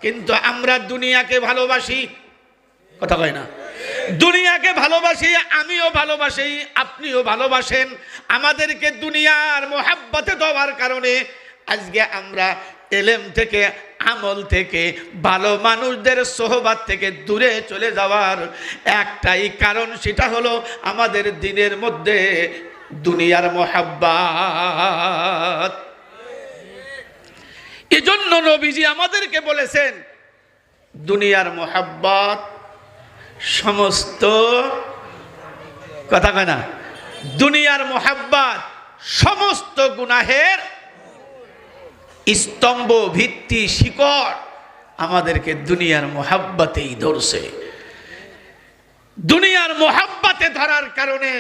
কিন্তু আমরা দুনিয়াকে ভালোবাসি, কথা কয় না? দুনিয়াকে ভালোবাসি, আমিও ভালোবাসি, আপনিও ভালোবাসেন। আমাদেরকে দুনিয়ার মোহাব্বতে দেওয়ার কারণে আজকে আমরা এলেম থেকে আমল থেকে, ভালো মানুষদের সোহবাত থেকে দূরে চলে যাওয়ার একটাই কারণ, সেটা হলো আমাদের দিনের মধ্যে দুনিয়ার মোহাব্বত। এজন্য নবীজি আমাদেরকে বলেছেন দুনিয়ার মোহাব্বত সমস্ত, কথা কয় না, দুনিয়ার মোহাব্বত সমস্ত গুনাহের স্তম্ভ, ভিত্তি, শিকড় আমাদেরকে দুনিয়ার মোহাব্বতেই ধরছে। দুনিয়ার মোহাব্বতে ধরার কারণে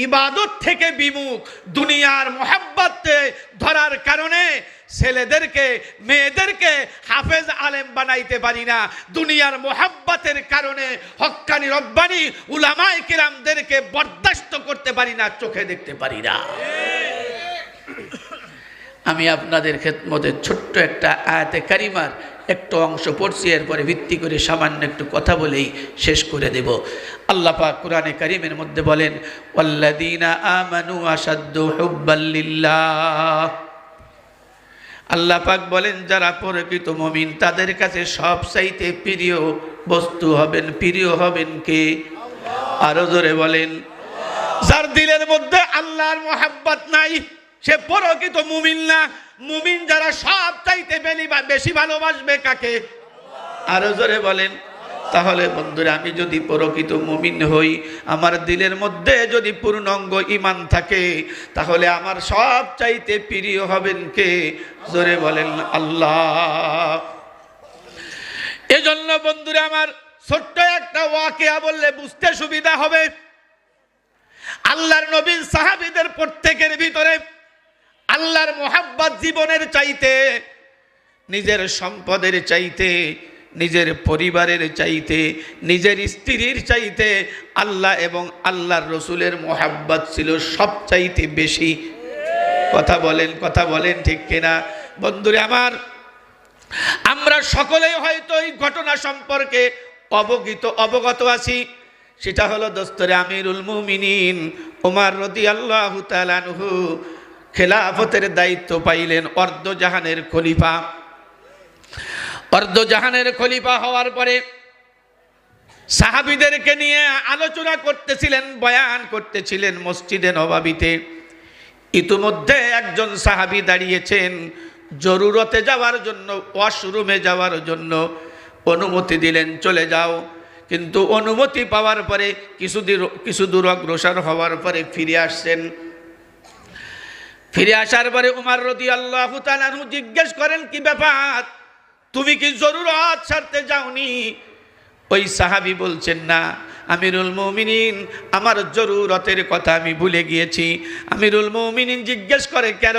ইবাদত থেকে বিমুখ, দুনিয়ার মোহাব্বতে ধরার কারণে ছেলেদেরকে মেয়েদেরকে হাফেজ আলেম বানাইতে পারি না, দুনিয়ার মোহাব্বতের কারণে হক্কানি রব্বানি উলামায়ে কিরামদেরকে বরদাস্ত করতে পারি না, চোখে দেখতে পারি না। আমি আপনাদের খেদমতে ছোট্ট একটা আয়াতে কারিমার একটু অংশ পড়ছি, এরপরে ভিত্তি করে সামান্য একটু কথা বলেই শেষ করে দেব। আল্লাহ পাক কোরআনে কারিমের মধ্যে বলেন, ওয়াল্লাযীনা আমানু আশাদ্দু হুব্বাল লিল্লাহ। আল্লাহ পাক বলেন যারা প্রকৃত মুমিন তাদের কাছে সবচাইতে প্রিয় বস্তু হবেন, প্রিয় হবেন কে? আরো জোরে বলেন। যার দিলের মধ্যে আল্লাহর মোহাব্বত নাই সে প্রকৃত মুমিন না। মুমিন যারা সব চাইতে বেশি ভালোবাসবে কাকে? আরো জোরে বলেন। তাহলে বন্ধুরা, আমি যদি প্রকৃত মুমিন হই, আমার দিলের মধ্যে যদি পূর্ণাঙ্গ ঈমান থাকে, তাহলে আমার সব চাইতে প্রিয় হবেন কে? জোরে বলেন আল্লাহ। এজন্য বন্ধুরা আমার, ছোট্ট একটা ওয়াকিয়া বললে বুঝতে সুবিধা হবে। আল্লাহর নবীর সাহাবীদের প্রত্যেকের ভিতরে আল্লাহর মোহাব্বত জীবনের চাইতে, নিজের সম্পদের চাইতে, নিজের পরিবারের চাইতে, নিজের স্ত্রীর চাইতে আল্লাহ এবং আল্লাহর রসুলের মোহাব্বত ছিল সব চাইতে বেশি। কথা বলেন ঠিক কিনা? বন্ধুরা আমার, আমরা সকলেই হয়তো এই ঘটনা সম্পর্কে অবগত আছি। সেটা হলো দোস্তরে আমিরুল মুমিনিন ওমর রাদিয়াল্লাহু তাআলা আনহু খেলাফতের দায়িত্ব পাইলেন, অর্ধজাহানের খলিফা। অর্ধজাহানের খলিফা হওয়ার পরে সাহাবীদেরকে নিয়ে আলোচনা করতেছিলেন, বয়ান করতেছিলেন মসজিদে নববীতে। ইতিমধ্যে একজন সাহাবী দাঁড়িয়েছেন জরুরতে যাওয়ার জন্য, ওয়াশরুমে যাওয়ার জন্য অনুমতি দিলেন, চলে যাও। কিন্তু অনুমতি পাওয়ার পরে কিছু দূর অগ্রসর হওয়ার পরে ফিরে আসছেন। ফিরে আসার পরে উমর রাদিয়াল্লাহু তাআলা আনহু জিজ্ঞেস করেন, কি ব্যাপার, তুমি কি জরুরত সারতে যাওনি? ওই সাহাবী বলছেন, না আমিরুল মুমিনিন, আমার জরুরতের কথা আমি ভুলে গিয়েছি। আমিরুল মুমিনিন জিজ্ঞেস করে, কেন?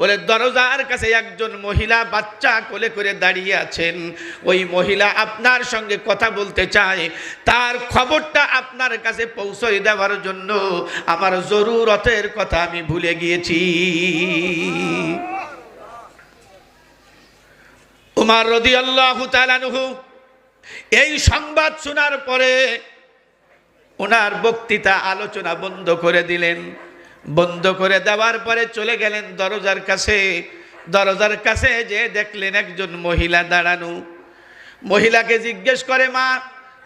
বলে, দরজার কাছে একজন মহিলা বাচ্চা কোলে করে দাঁড়িয়ে আছেন, ওই মহিলা আপনার সঙ্গে কথা বলতে চায়, তার খবরটা আপনার কাছে পৌঁছে দেওয়ার জন্য আমার জরুরতের কথা আমি ভুলে গিয়েছি। উমর রাদিয়াল্লাহু তাআলা আনহু এই সংবাদ শোনার পরে ওনার বক্তৃতা আলোচনা বন্ধ করে দিলেন। বন্ধ করে দেওয়ার পরে চলে গেলেন দরজার কাছে। দরজার কাছে যে দেখলেন একজন মহিলা দাঁড়ানো। মহিলাকে জিজ্ঞেস করে, মা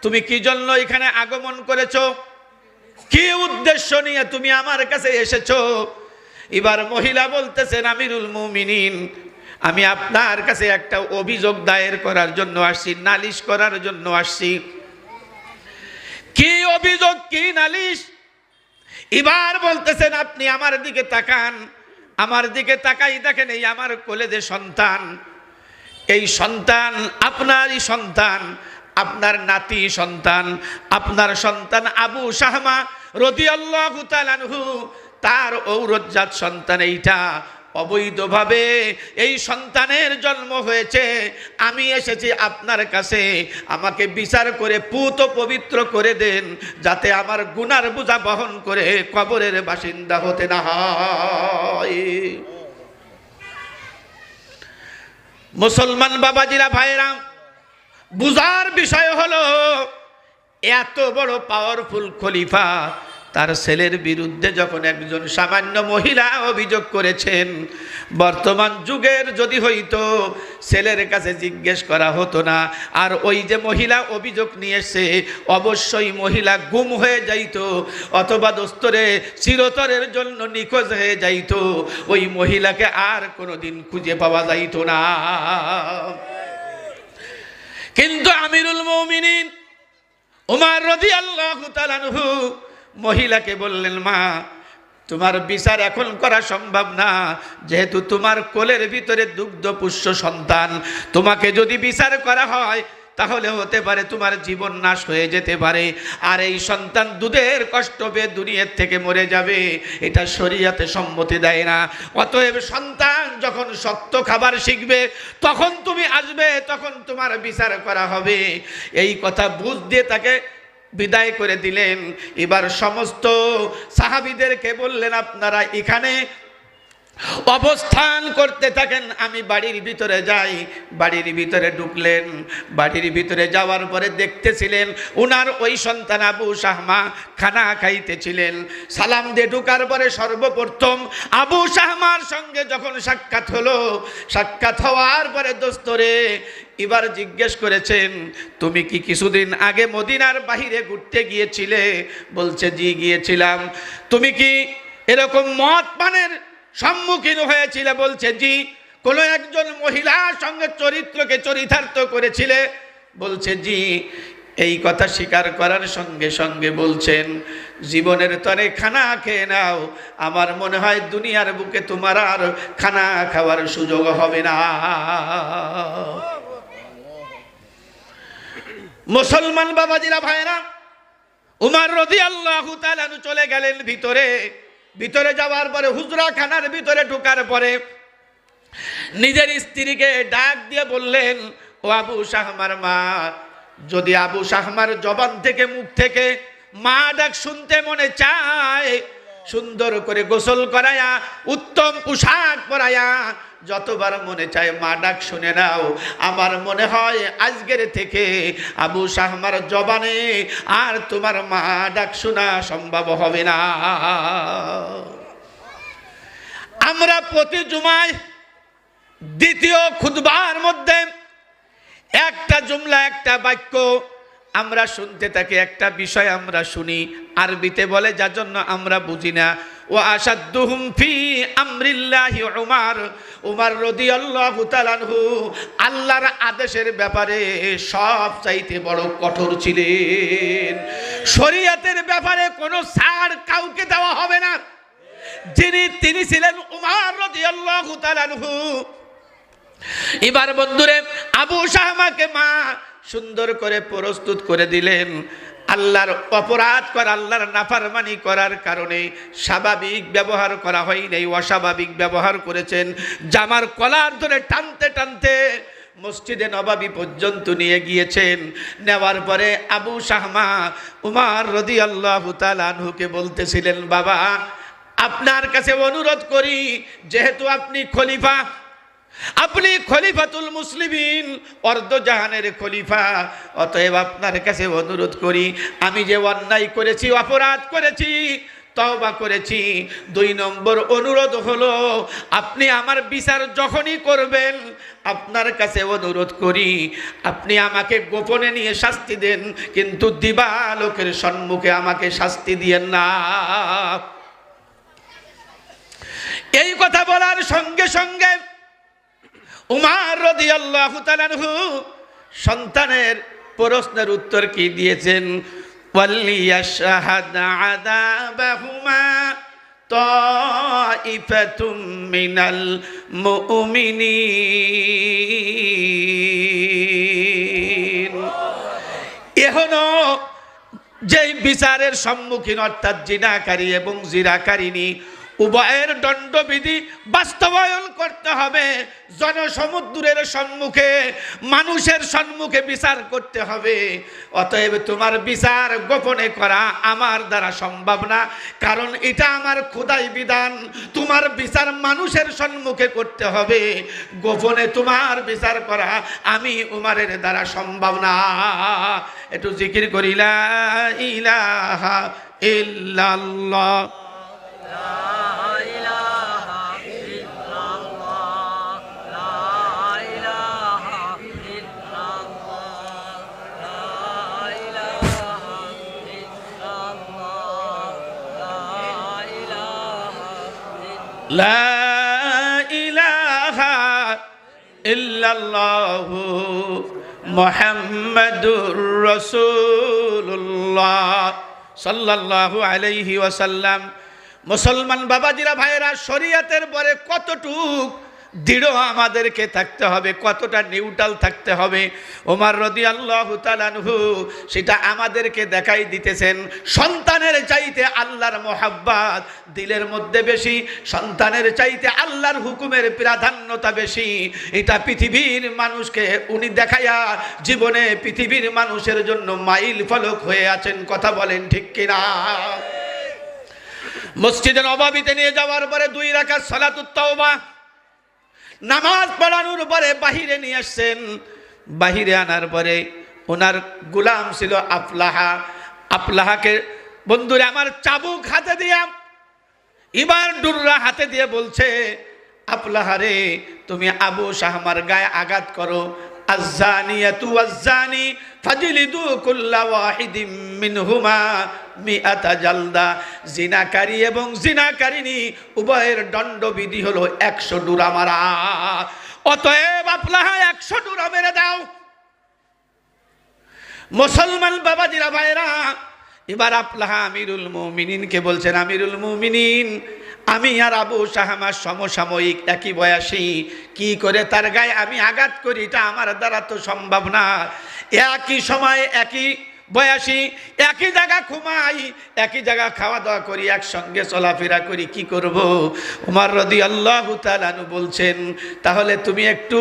তুমি কি জন্য এখানে আগমন করেছো? কি উদ্দেশ্য নিয়ে তুমি আমার কাছে এসেছো? এবার মহিলা বলতেছেন, আমিরুল মুমিনিন, আমি আপনার কাছে একটা অভিযোগ দায়ের করার জন্য আসছি, নালিশ করার জন্য আসছি। কি অভিযোগ, কি নালিশ? এবার বলতেছেন, আপনি আমার দিকে তাকান। আমার দিকে তাকাই দেখেন, এই আমার কোলে যে সন্তান, এই সন্তান আপনারই সন্তান, আপনার নাতি সন্তান, আপনার সন্তান আবু শাহমা রাদিয়াল্লাহু তাআলা আনহু, তার ঔরজাত সন্তান এইটা। অবৈধভাবে এই সন্তানের জন্ম হয়েছে। আমি এসেছি আপনার কাছে, আমাকে বিচার করে পুত পবিত্র করে দেন, যাতে আমার গুনার বোঝা বহন করে কবরের বাসিন্দা হতে না হয়। মুসলমান বাবাজিরা, ভাইরা, বুঝার বিষয় হলো এত বড় পাওয়ারফুল খলিফা, তার ছেলের বিরুদ্ধে যখন একজন সামান্য মহিলা অভিযোগ করেছেন, বর্তমান যুগের যদি হইতো ছেলের কাছে জিজ্ঞেস করা হতো না, আর ওই যে মহিলা অভিযোগ নিয়ে এসে অবশ্যই মহিলা গুম হয়ে যাইতো, অথবা দোস্তরে চিরতরের জন্য নিখোঁজ হয়ে যাইতো, ওই মহিলাকে আর কোনোদিন খুঁজে পাওয়া যাইতো না। কিন্তু আমিরুল মুমিনিন উমর রাদিয়াল্লাহু তাআলা আনহু মহিলাকে বললেন, মা তোমার বিচার এখন করা সম্ভব না, যেহেতু তোমার কোলের ভিতরে দুগ্ধপুষ্য সন্তান, তোমাকে যদি বিচার করা হয় তাহলে হতে পারে তোমার জীবন নাশ হয়ে যেতে পারে, আর এই সন্তান দুধের কষ্ট পেয়ে দুনিয়ার থেকে মরে যাবে, এটা শরীয়তে সম্মতি দেয় না। অতএব সন্তান যখন শক্ত খাবার শিখবে তখন তুমি আসবে, তখন তোমার বিচার করা হবে। এই কথা বুঝ দিয়ে তাকে বিদায় করে দিলেন। এবার সমস্ত সাহাবীদেরকে বললেন, আপনারা এখানে অবস্থান করতে থাকেন, আমি বাড়ির ভিতরে যাই। বাড়ির ভিতরে ঢুকলেন। বাড়ির ভিতরে যাওয়ার পরে দেখতেছিলেন উনার ওই সন্তান আবু শাহমা খানা খাইতেছিলেন। সালাম দিয়ে ঢুকার পরে সর্বপ্রথম আবু শাহমার সঙ্গে যখন সাক্ষাৎ হলো, সাক্ষাৎ হওয়ার পরে দোস্তরে এবার জিজ্ঞেস করেছেন, তুমি কি কিছুদিন আগে মদিনার বাহিরে ঘুরতে গিয়েছিলে? বলছে, জি গিয়েছিলাম। তুমি কি এরকম মদ পানের সম্মুখীন হয়েছিলে? বলছে, জি। কোনো একজন মহিলার সঙ্গে চরিত্রকে চরিতার্থ করেছিলে? বলছে, জি। এই কথা স্বীকার করার সঙ্গে সঙ্গে বলছেন, জীবনের তরে খানা খেয়ে নাও, আমার মনে হয় দুনিয়ার বুকে তোমার আর খানা খাওয়ার সুযোগ হবে না। মুসলমান বাবাজিরা, ভাইরা, উমর রাদিয়াল্লাহু তাআলা চলে গেলেন ভিতরে। ভিতরে যাওয়ার পরে হুজরা খানার ভিতরে ঢোকার পরে নিজের স্ত্রীকে ডাক দিয়ে বললেন, ও আবু শাহমার মা, যদি আবু শাহমার জবান থেকে মুখ থেকে মা ডাক শুনতে মনে চায়, সুন্দর করে গোসল করায়া উত্তম পোশাক পরায়া যতবার মনে চায় মা ডাক শুনে নাও। আমার মনে হয় আজকের থেকে আবু শাহমার জবানে আর তোমার মা ডাক শোনা সম্ভব হবে না। আমরা প্রতি জুমায় দ্বিতীয় খুতবার মধ্যে একটা জুমলা, একটা বাক্য আমরা শুনতে থাকি, একটা বিষয় আমরা শুনি, আরবিতে বলে, যার জন্য আমরা বুঝি না। ও আসাদুহুম ফি আমরিল্লাহি উমর, উমর রাদিয়াল্লাহু তাআলা আনহু আল্লাহর আদেশের ব্যাপারে সব চাইতে বড় কঠোর ছিলেন। শরীয়তের ব্যাপারে কোনো ছাড় কাউকে দেওয়া হবে না। তিনি ছিলেন উমর রাদিয়াল্লাহু তাআলা আনহু। এবার বন্ধুরে, আবু শাহমাকে মা সুন্দর করে প্রস্তুত করে দিলেন। আল্লাহর অপরাধ করা, আল্লাহর নাফরমানি করার কারণে স্বাভাবিক ব্যবহার করা হয় নাই, অস্বাভাবিক ব্যবহার করেছেন। জামার কলার ধরে টানতে টানতে মসজিদে নববী পর্যন্ত নিয়ে গিয়েছেন। নেওয়ার পরে আবু শাহমা উমর রাদিয়াল্লাহু তাআলা আনহুকে বলতেছিলেন, বাবা আপনার কাছে অনুরোধ করি, যেহেতু আপনি খলিফা, আপনি খলিফাতুল মুসলিমিন, অর্ধজাহানের খলিফা, অতএব আপনার কাছে অনুরোধ করি, আমি যে অন্যায় করেছি, অপরাধ করেছি, তওবা করেছি, 2 নম্বর অনুরোধ হলো আপনি আমার বিচার যখনই করবেন, আপনার কাছে অনুরোধ করি আপনি আমাকে গোপনে নিয়ে শাস্তি দেন, কিন্তু দিবালোকের সম্মুখে আমাকে শাস্তি দিয়েন না। এই কথা বলার সঙ্গে সঙ্গে উমর রাদিয়াল্লাহু তাআলা আনহু সন্তানের প্রশ্নের উত্তর কি দিয়েছেন? ওয়ালিয়াশহাদ আযাবাহুমা তাইফাতুম মিনাল মুমিনিন। এখনো যেই বিচারের সম্মুখীন, অর্থাৎ জিনাকারী এবং জিনাকারিনী উভয়ের দণ্ডবিধি বাস্তবায়ন করতে হবে। জনসমুদ্রের সম্মুখে, মানুষের সম্মুখে বিচার করতে হবে। অতএব তোমার বিচার গোপনে করা আমার দ্বারা সম্ভব না, কারণ এটা আমার খোদাই বিধান। তোমার বিচার মানুষের সম্মুখে করতে হবে, গোপনে তোমার বিচার করা আমি উমরের দ্বারা সম্ভব না। একটু জিকির করি লা ইলাহা ইল্লাল্লাহ লা ইলাহা ইল্লাল্লাহু মুহাম্মাদুর রাসূলুল্লাহ সাল্লাল্লাহু আলাইহি ওয়াসাল্লাম। মুসলমান বাবাজিরা ভাইয়েরা, শরীয়তের পরে কতটুক দৃঢ় আমাদেরকে থাকতে হবে, কতটা নিউট্রাল থাকতে হবে। ওমর রাদিয়াল্লাহু তাআলা আনহু সেটা আমাদেরকে দেখাই দিতেছেন। সন্তানের চাইতে আল্লাহর মোহাব্বত দিলের মধ্যে বেশি, সন্তানের চাইতে আল্লাহর হুকুমের প্রাধান্যতা বেশি। এটা পৃথিবীর মানুষকে উনি দেখাইয়া জীবনে পৃথিবীর মানুষের জন্য মাইল ফলক হয়ে আছেন। কথা বলেন ঠিক কিনা? মসজিদে নববীতে নিয়ে যাওয়ার পরে 2 রাকাত সালাতুত তাওবা নামাজ পড়ানোর পরে বাহিরে নিয়ে আসছেন। বাহিরে আনার পরে ওনার গোলাম ছিল আফলাহা। আফলাহাকে বন্ধুরে আমার চাবুক হাতে দিয়া, এবার ডুররা হাতে দিয়ে বলছে, আফলাহা রে, তুমি আবু শাহমার গায়ে আঘাত করো। আয-যানিয়াতু ওয়াজ-যানি ফাজলিদু কুল্লা ওয়াহিদিম মিনহুমা মিআতা জালদা। জিনাকারী এবং জিনাকারিনী উভয়ের দণ্ডবিধি হলো 100 ডুরা মারা। অতএব আফলাহা 100 ডুরা মেরে দাও। মুসলমান বাবাজিরা ভাইরা, এবার আফলাহা আমিরুল মুমিনিনকে বলছেন, আমিরুল মুমিনিন, আমি আর আবু শাহমা সমসাময়িক, একই বয়সী, কি করে তার গায়ে আমি আঘাত করি এটা আমার দ্বারা তো সম্ভব না। একই সময়, একই বয়সী, একই জায়গা ঘুমাই, একই জায়গা খাওয়া দাওয়া করি, একসঙ্গে চলাফেরা করি, কি করব? ওমর রাদিয়াল্লাহু তাআলা আনহু বলছেন, তাহলে তুমি একটু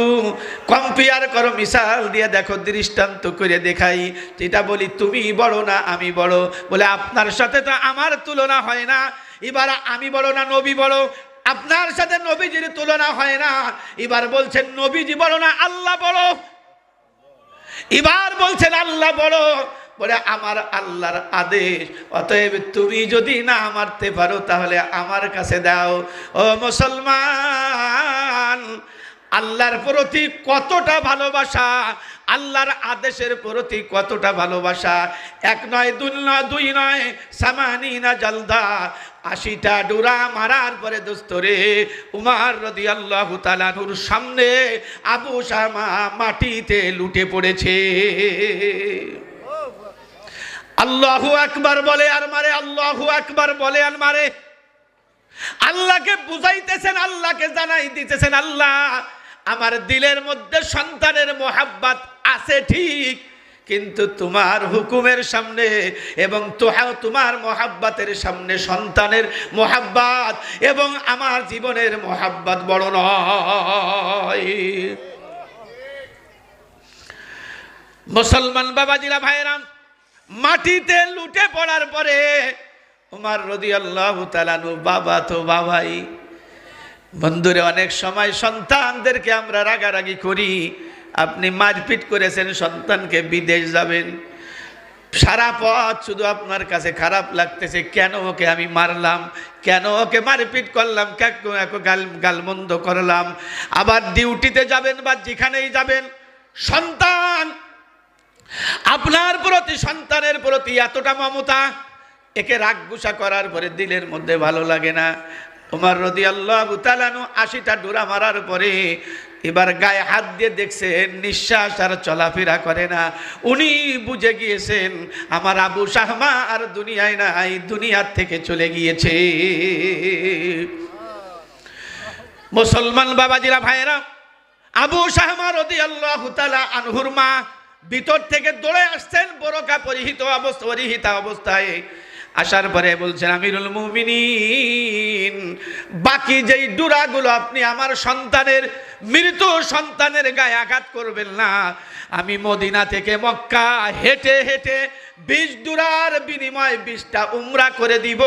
কম্পেয়ার করো, মিসাল দিয়ে দেখো, দৃষ্টান্ত করে দেখাই। যেটা বলি তুমি বড় না আমি বড়, বলে আপনার সাথে তো আমার তুলনা হয় না। এবার আমি বড় না নবী বড়? আপনার সাথে নবীজির তুলনা হয় না। এবার বলছেন নবীজি বড় না আল্লাহ বড়? এবার বলছেন আল্লাহ বড়। বলে আমার আল্লাহর আদেশ, অতএব তুমি যদি না মারতে পারো তাহলে আমার কাছে দাও। ও মুসলমান, আল্লাহর প্রতি কতটা ভালোবাসা, আল্লাহর আদেশের প্রতি কতটা ভালোবাসা। 1 নয় 2 নয় 80 জালদা, 80টা ডুরা মারার পরে দোস্তরে উমর রাদিয়াল্লাহু তাআলা আনহুর সামনে আবু শামা মাটিতে লুটে পড়েছে। আল্লাহু আকবার বলে আর মারে, আল্লাহু আকবার বলে আর মারে। আল্লাহকে বুঝাইতেছেন, আল্লাহকে জানাই দিতেছেন, আল্লাহ আমার দিলের মধ্যে সন্তানের মোহাব্বত আছে ঠিক, কিন্তু তোমার হুকুমের সামনে এবং তোমার মোহাব্বতের সামনে সন্তানের মোহাব্বত এবং আমার জীবনের মোহাব্বত বড় নয়। মুসলমান বাবাজিরা ভাইরাম, মাটিতে লুটে পড়ার পরে ওমর রাদিয়াল্লাহু তাআলা আনহু, বাবা তো বাবাই। বন্ধুরে, অনেক সময় সন্তানদেরকে আমরা রাগারাগি করি। আপনি মারপিট করেছেন সন্তানকে, বিদেশ যাবেন, সারা পথ শুধু আপনার কাছে খারাপ লাগতেছে, কেন ওকে আমি মারলাম, কেন ওকে মারপিট করলাম, গালমন্দ করলাম। আবার ডিউটিতে যাবেন বা যেখানেই যাবেন, সন্তান আপনার প্রতি, সন্তানের প্রতি এতটা মমতা, একে রাগ গুসা করার পরে দিলের মধ্যে ভালো লাগে না। ওমর রাদিয়াল্লাহু তাআলা আনহু 80টা ডোরা মারার পরে এবার গায়ে হাত দিয়ে দেখছেন নিঃশ্বাস আর চলাফেরা করে না। উনি বুঝে গিয়েছেন আমার আবু শাহমা আর দুনিয়ায় নাই, দুনিয়ার থেকে চলে গিয়েছে। মুসলমান বাবাজিরা ভাইরা, আবু শাহমা রাদিয়াল্লাহু তাআলা আনহুর মা ভিতর থেকে দৌড়ে আসছেন বোরকা পরিহিতা অবস্থায়। আসার পরে বলছেন, আমিরুল মুমিনিন, বাকি যেই ডুরাগুলো আপনি আমার সন্তানের, মৃত সন্তানের গায়ে আঘাত করবেন না। আমি মদিনা থেকে মক্কা হেঁটে হেঁটে 20 ডুরার বিনিময়ে 20টা উমরা করে দিব,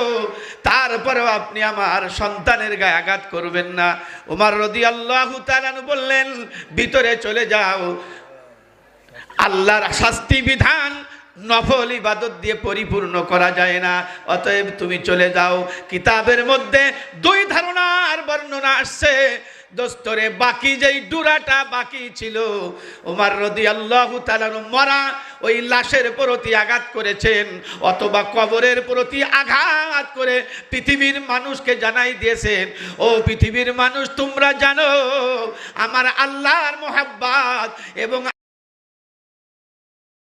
তারপরেও আপনি আমার সন্তানের গায়ে আঘাত করবেন না। ওমর রাদিয়াল্লাহু তাআলা বললেন, ভিতরে চলে যাও, আল্লাহর শাস্তি বিধান নফল ইবাদত দিয়ে পরিপূর্ণ করা যায় না। অতএব তুমি চলে যাও। কিতাবের মধ্যে দুই ধারণার বর্ণনা আসছে। দোস্তরে বাকি যেই ডুরাটা বাকি ছিল, ওমর রাদিয়াল্লাহু তাআলা মরা ওই লাশের প্রতি আঘাত করেছেন, অথবা কবরের প্রতি আঘাত করে পৃথিবীর মানুষকে জানাই দিয়েছেন, ও পৃথিবীর মানুষ তোমরা জানো আমার আল্লাহর মুহাব্বত এবং